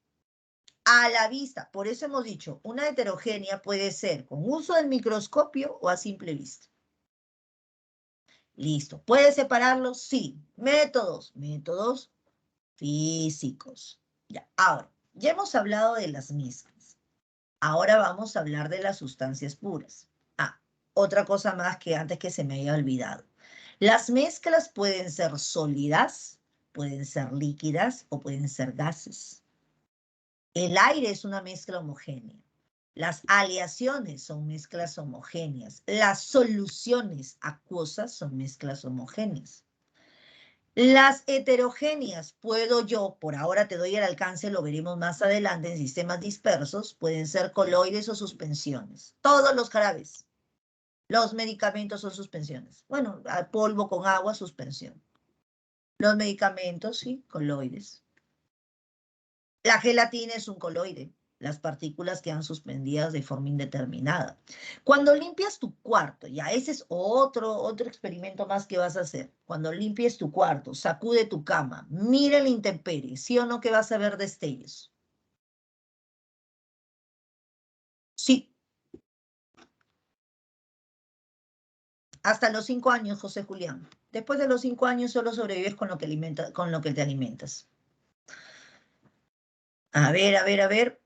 A la vista. Por eso hemos dicho, una heterogénea puede ser con uso del microscopio o a simple vista. Listo. ¿Puedes separarlos? Sí. Métodos físicos. Ya. Ahora, ya hemos hablado de las mezclas. Ahora vamos a hablar de las sustancias puras. Otra cosa más que antes que se me haya olvidado. Las mezclas pueden ser sólidas, pueden ser líquidas o pueden ser gases. El aire es una mezcla homogénea. Las aleaciones son mezclas homogéneas. Las soluciones acuosas son mezclas homogéneas. Las heterogéneas, por ahora te doy el alcance, lo veremos más adelante en sistemas dispersos, pueden ser coloides o suspensiones. Todos los jarabes, los medicamentos son suspensiones. Bueno, polvo con agua, suspensión. Los medicamentos, sí, coloides. La gelatina es un coloide, las partículas quedan suspendidas de forma indeterminada. Cuando limpias tu cuarto, ya ese es otro experimento más que vas a hacer. Cuando limpies tu cuarto, sacude tu cama, mira la intemperie, ¿sí o no que vas a ver destellos? Sí. Hasta los 5 años, José Julián. Después de los 5 años solo sobrevives con lo que te alimentas. A ver.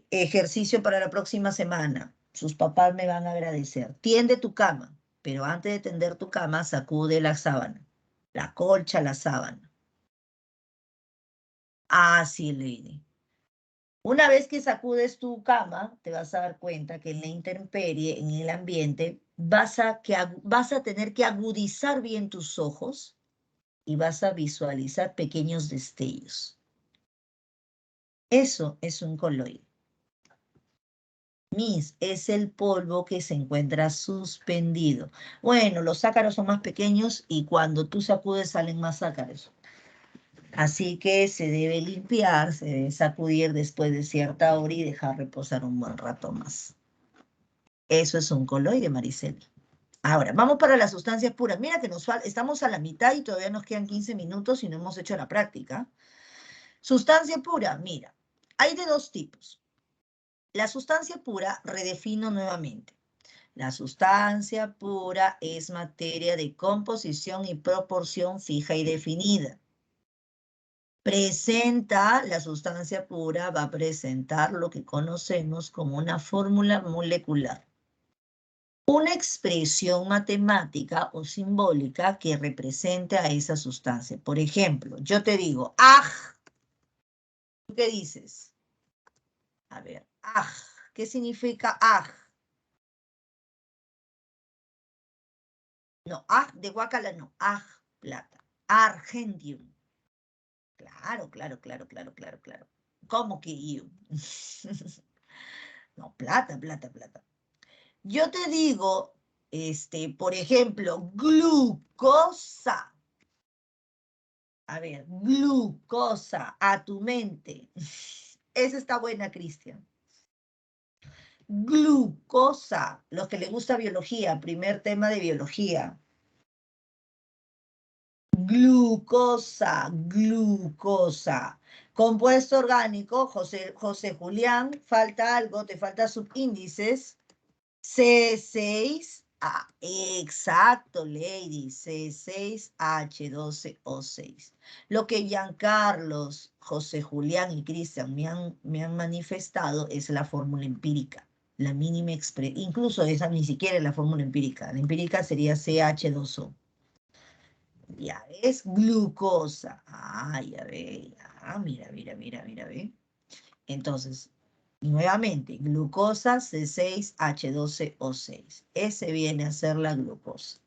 Ejercicio para la próxima semana. Sus papás me van a agradecer. Tiende tu cama. pero antes de tender tu cama, sacude la sábana, la colcha, la sábana. Así, Lady. Una vez que sacudes tu cama, te vas a dar cuenta que en la intemperie, en el ambiente, vas a tener que agudizar bien tus ojos y vas a visualizar pequeños destellos. Eso es un coloide. Miss, es el polvo que se encuentra suspendido. Bueno, los ácaros son más pequeños y cuando tú sacudes salen más ácaros. Así que se debe limpiar, se debe sacudir después de cierta hora y dejar reposar un buen rato más. Eso es un coloide, Maricel. Ahora, vamos para las sustancias puras. Mira que estamos a la mitad y todavía nos quedan 15 minutos y no hemos hecho la práctica. Sustancia pura, mira, hay de dos tipos. La sustancia pura, redefino nuevamente. La sustancia pura es materia de composición y proporción fija y definida. La sustancia pura va a presentar lo que conocemos como una fórmula molecular. Una expresión matemática o simbólica que represente a esa sustancia. Por ejemplo, yo te digo, ¡aj! ¿Tú qué dices? A ver, ¡aj! ¿Qué significa aj? No, aj de guacala no, aj, plata. Argentium. Claro, claro, claro, claro, claro, claro. ¿Cómo que ium? No, plata, plata, plata. Yo te digo, por ejemplo, glucosa. A ver, glucosa a tu mente. Esa está buena, Cristian. Glucosa, los que les gusta biología, primer tema de biología. Glucosa, glucosa. Compuesto orgánico, José Julián, falta algo, te falta subíndices. C6A, exacto, lady, C6H12O6. Lo que Giancarlos, José Julián y Cristian me han manifestado es la fórmula empírica, la mínima expresión, incluso esa ni siquiera es la fórmula empírica, la empírica sería CH2O. Ya es glucosa. Ah, ya ve, ya, mira, mira, mira, mira, ve. Entonces, nuevamente, glucosa C6H12O6. Ese viene a ser la glucosa.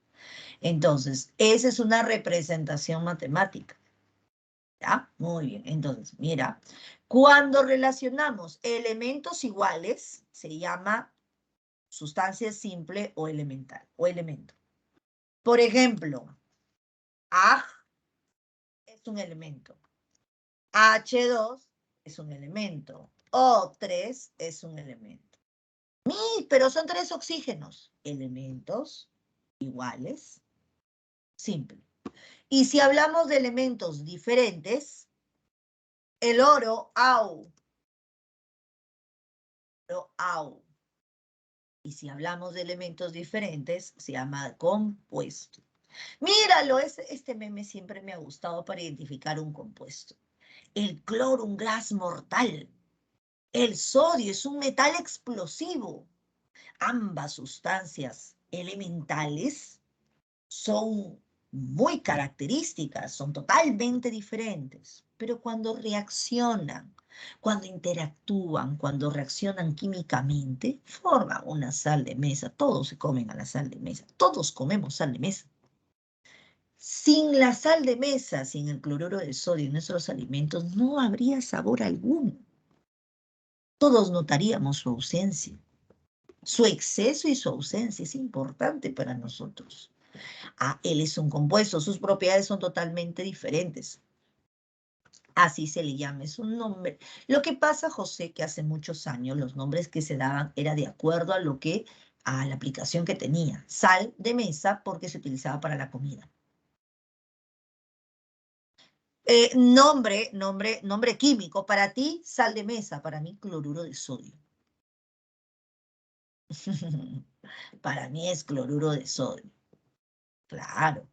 Entonces, esa es una representación matemática. ¿Ya? Muy bien. Entonces, mira, cuando relacionamos elementos iguales, se llama sustancia simple o elemental, o elemento. Por ejemplo, Ag es un elemento. H2 es un elemento. O3 es un elemento. Pero son 3 oxígenos. Elementos iguales, simple. Y si hablamos de elementos diferentes, el oro, au. Au. Y si hablamos de elementos diferentes, se llama compuesto. Míralo, este meme siempre me ha gustado para identificar un compuesto. El cloro, un gas mortal. El sodio es un metal explosivo. Ambas sustancias elementales son muy características, son totalmente diferentes, pero cuando reaccionan, cuando interactúan, cuando reaccionan químicamente, forman una sal de mesa. Todos se comen a la sal de mesa, todos comemos sal de mesa. Sin la sal de mesa, sin el cloruro de sodio en nuestros alimentos, no habría sabor alguno. Todos notaríamos su ausencia. Su exceso y su ausencia es importante para nosotros. Él es un compuesto, sus propiedades son totalmente diferentes. Así se le llama, es un nombre. Lo que pasa, José, que hace muchos años los nombres que se daban era de acuerdo a la aplicación que tenía. Sal de mesa porque se utilizaba para la comida. Nombre químico. Para ti, sal de mesa. Para mí, cloruro de sodio. Para mí es cloruro de sodio. Claro.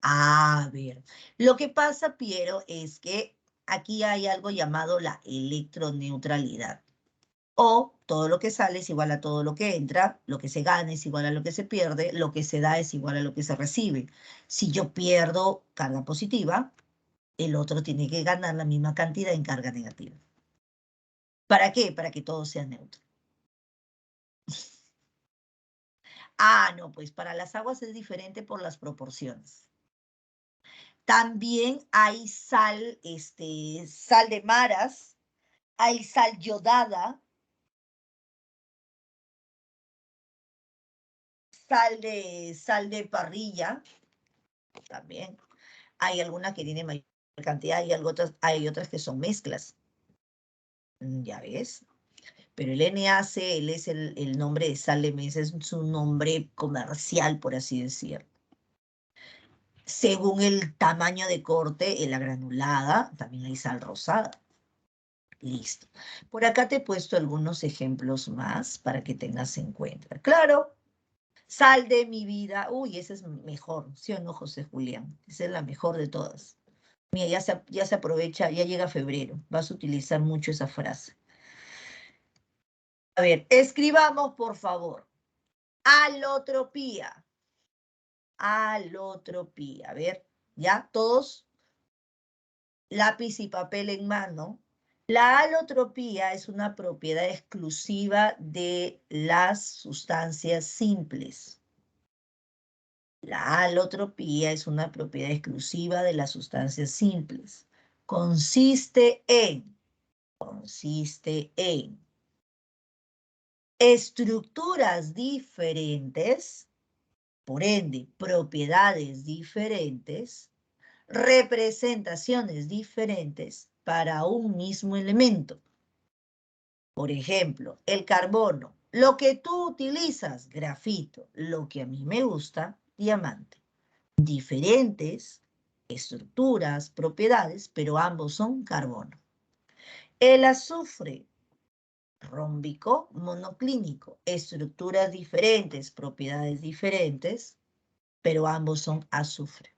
A ver, lo que pasa, Piero, es que aquí hay algo llamado la electroneutralidad. O todo lo que sale es igual a todo lo que entra, lo que se gana es igual a lo que se pierde, lo que se da es igual a lo que se recibe. Si yo pierdo carga positiva, el otro tiene que ganar la misma cantidad en carga negativa. ¿Para qué? Para que todo sea neutro. Ah, no, pues para las aguas es diferente por las proporciones. También hay sal, sal de maras, hay sal yodada, sal de parrilla, también. Hay algunas que tienen mayor cantidad y hay otras que son mezclas. Ya ves. Pero el NaCl es el nombre de sal de mesa, es su nombre comercial, por así decirlo. Según el tamaño de corte, en la granulada, también hay sal rosada. Listo. Por acá te he puesto algunos ejemplos más para que tengas en cuenta. Claro, sal de mi vida. Uy, esa es mejor, ¿sí o no, José Julián? Esa es la mejor de todas. Mira, ya se aprovecha, ya llega febrero. Vas a utilizar mucho esa frase. A ver, escribamos, por favor. Alotropía. Alotropía. A ver, ¿ya? Todos, lápiz y papel en mano. La alotropía es una propiedad exclusiva de las sustancias simples. La alotropía es una propiedad exclusiva de las sustancias simples. Consiste en estructuras diferentes, por ende, propiedades diferentes, representaciones diferentes para un mismo elemento. Por ejemplo, el carbono. Lo que tú utilizas, grafito. Lo que a mí me gusta, diamante. Diferentes estructuras, propiedades, pero ambos son carbono. El azufre, rómbico, monoclínico. Estructuras diferentes, propiedades diferentes, pero ambos son azufre.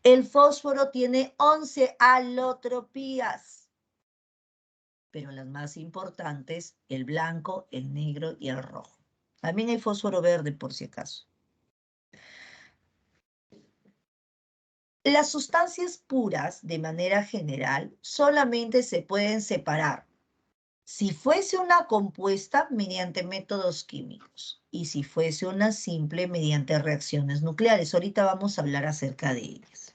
El fósforo tiene 11 alotropías, pero las más importantes, el blanco, el negro y el rojo. También hay fósforo verde, por si acaso. Las sustancias puras, de manera general, solamente se pueden separar si fuese una compuesta mediante métodos químicos y si fuese una simple mediante reacciones nucleares. Ahorita vamos a hablar acerca de ellas.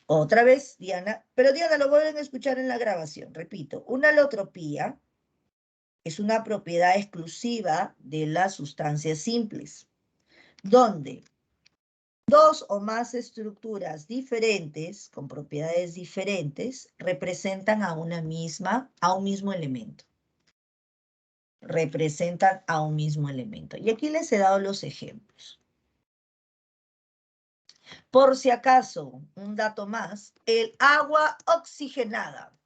Otra vez, Diana, pero Diana, lo vuelven a escuchar en la grabación. Repito, una alotropía es una propiedad exclusiva de las sustancias simples, donde dos o más estructuras diferentes, con propiedades diferentes, representan a un mismo elemento. Representan a un mismo elemento. Y aquí les he dado los ejemplos. Por si acaso, un dato más, el agua oxigenada.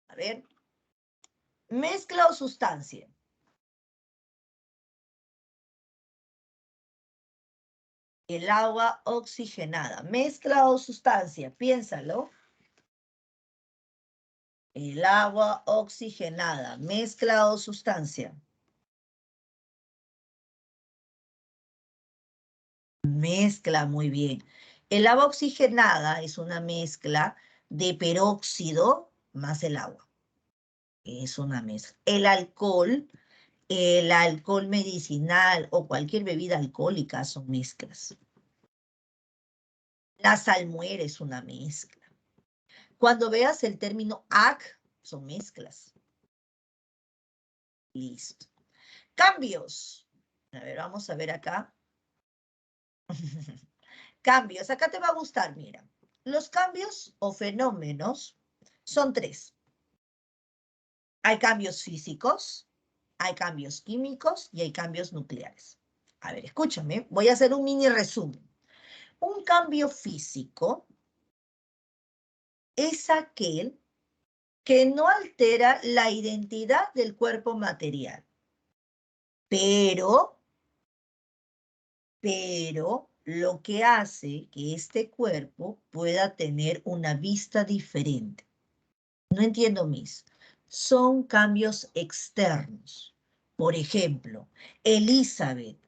A ver, mezcla o sustancia. El agua oxigenada, mezcla o sustancia, piénsalo. El agua oxigenada, mezcla o sustancia. Mezcla, muy bien. El agua oxigenada es una mezcla de peróxido más el agua. Es una mezcla. El alcohol medicinal o cualquier bebida alcohólica son mezclas. La salmuera es una mezcla. Cuando veas el término AC, son mezclas. Listo. Cambios. A ver, vamos a ver acá. Cambios. Acá te va a gustar, mira. Los cambios o fenómenos son tres. Hay cambios físicos, hay cambios químicos y hay cambios nucleares. A ver, escúchame. Voy a hacer un mini resumen. Un cambio físico es aquel que no altera la identidad del cuerpo material, pero lo que hace que este cuerpo pueda tener una vista diferente. No entiendo, Miss. son cambios externos. Por ejemplo, Elizabeth,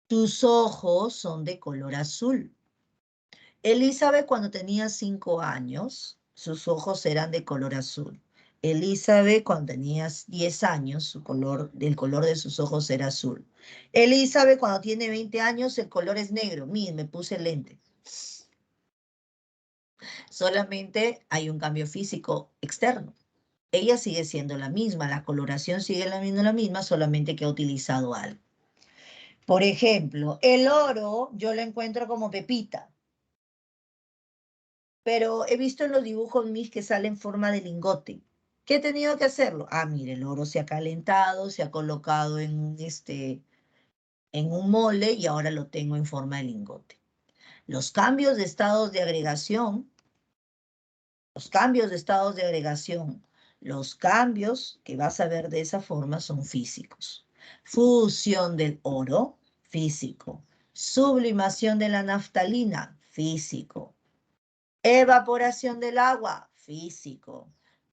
tus ojos son de color azul. Elizabeth, cuando tenía 5 años, sus ojos eran de color azul. Elizabeth, cuando tenía 10 años, el color de sus ojos era azul. Elizabeth, cuando tiene 20 años, el color es negro. Miren, me puse lente. Solamente hay un cambio físico externo. Ella sigue siendo la misma, la coloración sigue siendo la misma, solamente que ha utilizado algo. Por ejemplo, el oro yo lo encuentro como pepita, pero he visto en los dibujos mis que sale en forma de lingote. ¿Qué he tenido que hacerlo? Ah, mire, el oro se ha calentado, se ha colocado en un mole y ahora lo tengo en forma de lingote. Los cambios de estados de agregación, los cambios que vas a ver de esa forma son físicos. Fusión del oro, físico. Sublimación de la naftalina, físico. Evaporación del agua, físico.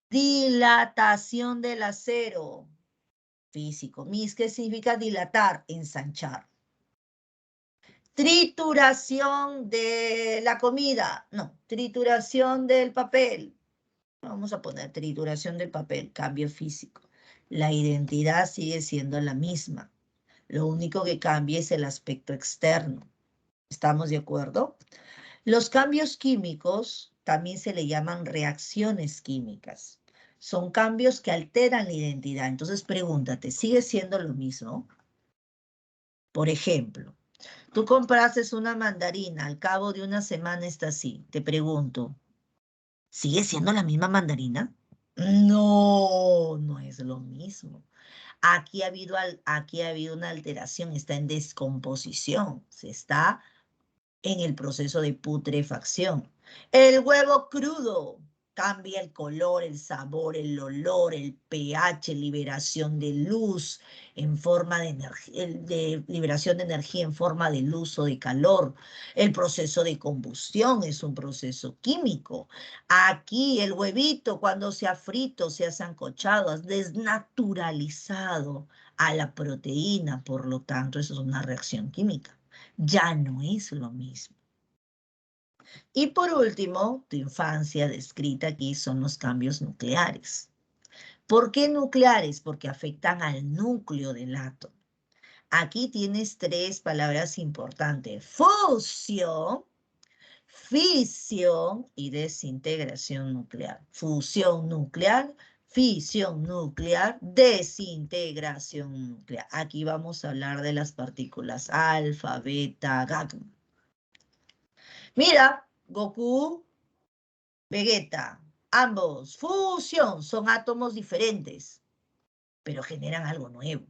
Dilatación del acero, físico. ¿Qué significa dilatar? Ensanchar. Trituración de la comida, no, trituración del papel. Vamos a poner trituración del papel, cambio físico. La identidad sigue siendo la misma. Lo único que cambia es el aspecto externo. ¿Estamos de acuerdo? Los cambios químicos también se le llaman reacciones químicas. Son cambios que alteran la identidad. Entonces pregúntate, ¿sigue siendo lo mismo? Por ejemplo, tú compraste una mandarina, al cabo de una semana está así. Te pregunto, ¿sigue siendo la misma mandarina? No, no es lo mismo. Aquí ha habido una alteración, está en descomposición, se está en el proceso de putrefacción. El huevo crudo cambia el color, el sabor, el olor, el pH, liberación de luz en forma de energía, liberación de energía en forma de luz o de calor. El proceso de combustión es un proceso químico. Aquí el huevito cuando se ha frito, se ha sancochado, has desnaturalizado a la proteína, por lo tanto, eso es una reacción química. Ya no es lo mismo. Y por último, tu infancia descrita aquí son los cambios nucleares. ¿Por qué nucleares? Porque afectan al núcleo del átomo. Aquí tienes 3 palabras importantes: fusión, fisión y desintegración nuclear. Fusión nuclear, fisión nuclear, desintegración nuclear. Aquí vamos a hablar de las partículas alfa, beta, gamma. Mira, Goku, Vegeta, ambos, fusión, son átomos diferentes, pero generan algo nuevo.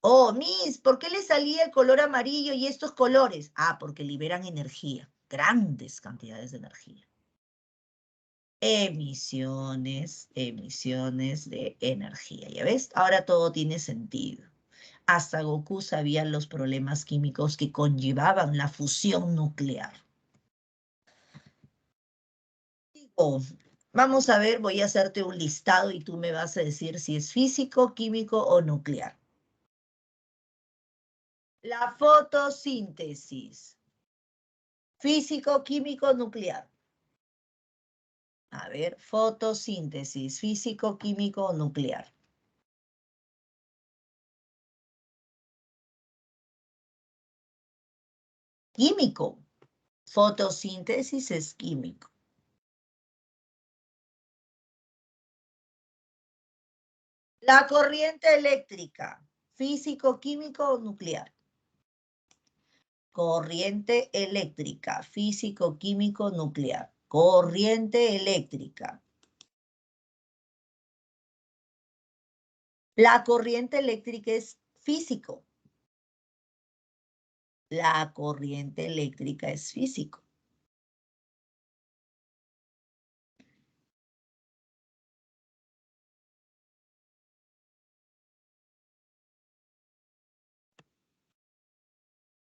Oh, ¿por qué le salía el color amarillo y estos colores? Ah, porque liberan energía, grandes cantidades de energía. Emisiones de energía. ¿Ya ves? Ahora todo tiene sentido. Hasta Goku sabía los problemas químicos que conllevaban la fusión nuclear. Oh, vamos a ver, voy a hacerte un listado y tú me vas a decir si es físico, químico o nuclear. La fotosíntesis. Físico, químico, nuclear. A ver, fotosíntesis, físico, químico o nuclear. Químico. Fotosíntesis es químico. La corriente eléctrica. Físico, químico o nuclear. Corriente eléctrica. Físico, químico, nuclear. Corriente eléctrica. La corriente eléctrica es físico. La corriente eléctrica es físico.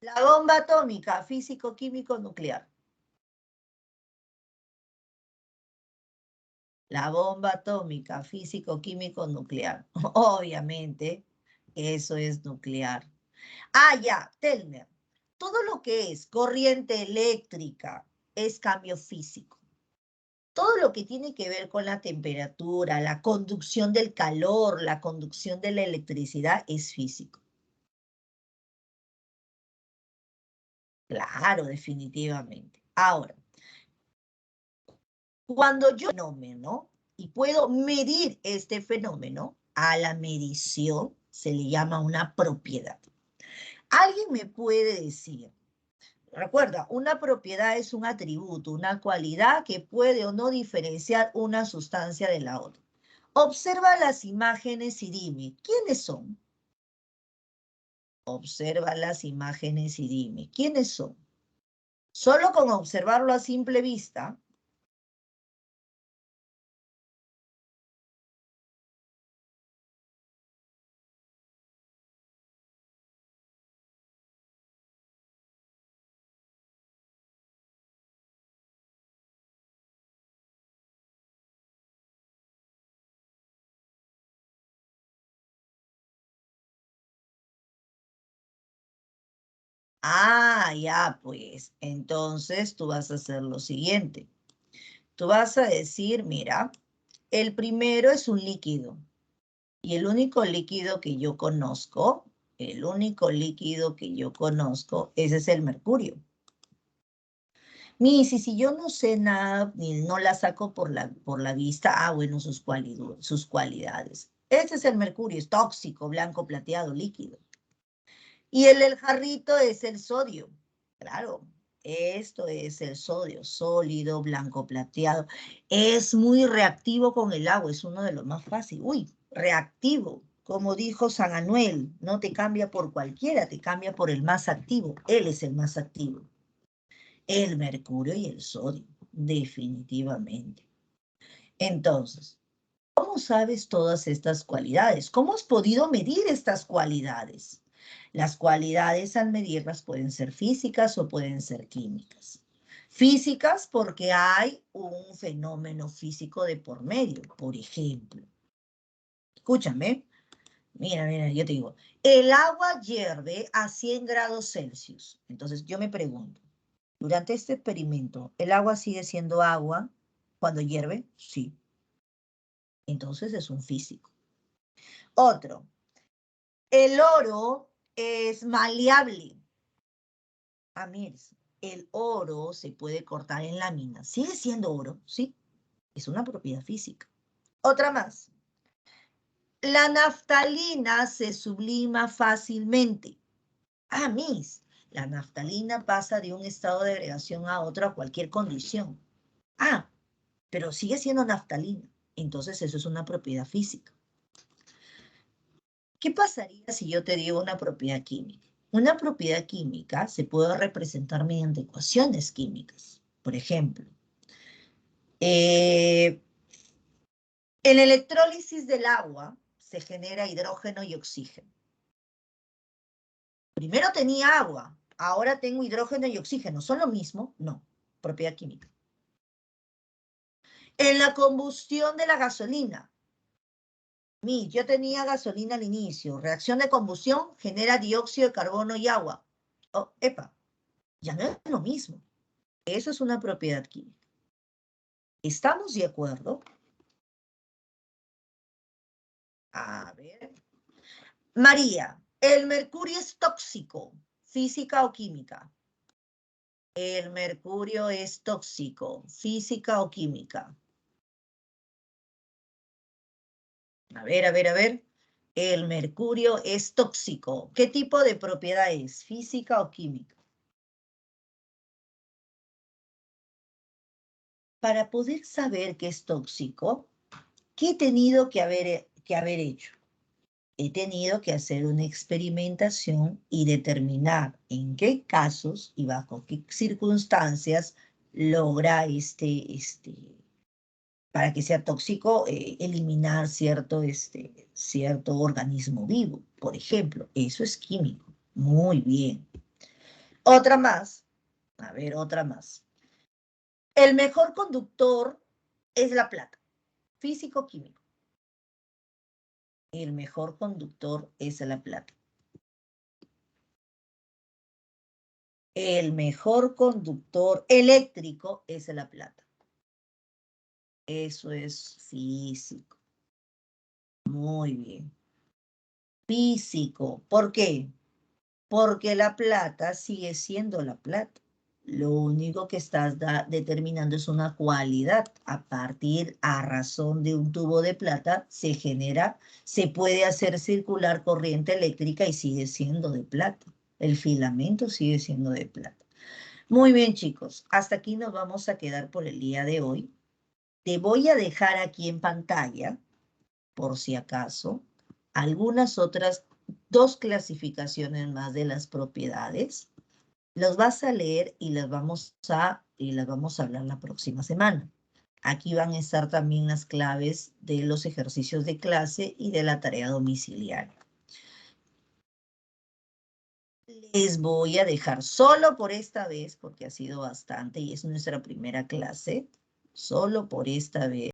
La bomba atómica, físico, químico, nuclear. La bomba atómica, físico, químico, nuclear. Obviamente, eso es nuclear. Ah, ya, Telmer. Todo lo que es corriente eléctrica es cambio físico. Todo lo que tiene que ver con la temperatura, la conducción del calor, la conducción de la electricidad es físico. Claro, definitivamente. Ahora, cuando yo fenómeno y puedo medir este fenómeno, a la medición se le llama una propiedad. ¿Alguien me puede decir? Recuerda, una propiedad es un atributo, una cualidad que puede o no diferenciar una sustancia de la otra. Observa las imágenes y dime, ¿quiénes son? Observa las imágenes y dime, ¿quiénes son? Solo con observarlo a simple vista. Ah, ya, pues, entonces tú vas a hacer lo siguiente. Tú vas a decir, mira, el primero es un líquido. Y el único líquido que yo conozco, ese es el mercurio. Y si yo no sé nada, ni no la saco por la vista, bueno, sus cualidades. Ese es el mercurio, es tóxico, blanco, plateado, líquido. Y el jarrito es el sodio. Claro, esto es el sodio, sólido, blanco, plateado. Es muy reactivo con el agua, es uno de los más fáciles. Uy, reactivo. Como dijo San Anuel, no te cambia por cualquiera, te cambia por el más activo. Él es el más activo. El mercurio y el sodio, definitivamente. Entonces, ¿cómo sabes todas estas cualidades? ¿Cómo has podido medir estas cualidades? Las cualidades al medirlas pueden ser físicas o pueden ser químicas. Físicas porque hay un fenómeno físico de por medio. Por ejemplo, escúchame, mira, yo te digo, el agua hierve a 100 grados Celsius. Entonces yo me pregunto, durante este experimento, ¿el agua sigue siendo agua cuando hierve? Sí. Entonces es un físico. Otro, el oro es maleable. Amir, el oro se puede cortar en láminas. Sigue siendo oro, sí. Es una propiedad física. Otra más. La naftalina se sublima fácilmente. La naftalina pasa de un estado de agregación a otro a cualquier condición. Pero sigue siendo naftalina. Entonces eso es una propiedad física. ¿Qué pasaría si yo te digo una propiedad química? Una propiedad química se puede representar mediante ecuaciones químicas. Por ejemplo, en el electrólisis del agua se genera hidrógeno y oxígeno. Primero tenía agua, ahora tengo hidrógeno y oxígeno. ¿Son lo mismo? No, propiedad química. En la combustión de la gasolina, yo tenía gasolina al inicio, reacción de combustión genera dióxido de carbono y agua. Oh, epa, ya no es lo mismo. Eso es una propiedad química. ¿Estamos de acuerdo? A ver. María, ¿el mercurio es tóxico, física o química? El mercurio es tóxico, física o química. A ver. El mercurio es tóxico. ¿Qué tipo de propiedad es? ¿Física o química? Para poder saber que es tóxico, ¿qué he tenido que haber hecho? He tenido que hacer una experimentación y determinar en qué casos y bajo qué circunstancias logra para que sea tóxico, eliminar cierto organismo vivo. Por ejemplo, eso es químico. Muy bien. Otra más. A ver, otra más. El mejor conductor es la plata. físico-químico. El mejor conductor es la plata. El mejor conductor eléctrico es la plata. Eso es físico. Muy bien. Físico. ¿Por qué? Porque la plata sigue siendo la plata. Lo único que estás determinando es una cualidad. A razón de un tubo de plata se puede hacer circular corriente eléctrica y sigue siendo de plata. El filamento sigue siendo de plata. Muy bien, chicos. Hasta aquí nos vamos a quedar por el día de hoy. Te voy a dejar aquí en pantalla, por si acaso, algunas otras 2 clasificaciones más de las propiedades. Los vas a leer y las vamos a hablar la próxima semana. Aquí van a estar también las claves de los ejercicios de clase y de la tarea domiciliaria. Les voy a dejar solo por esta vez, porque ha sido bastante y es nuestra primera clase, solo por esta vez.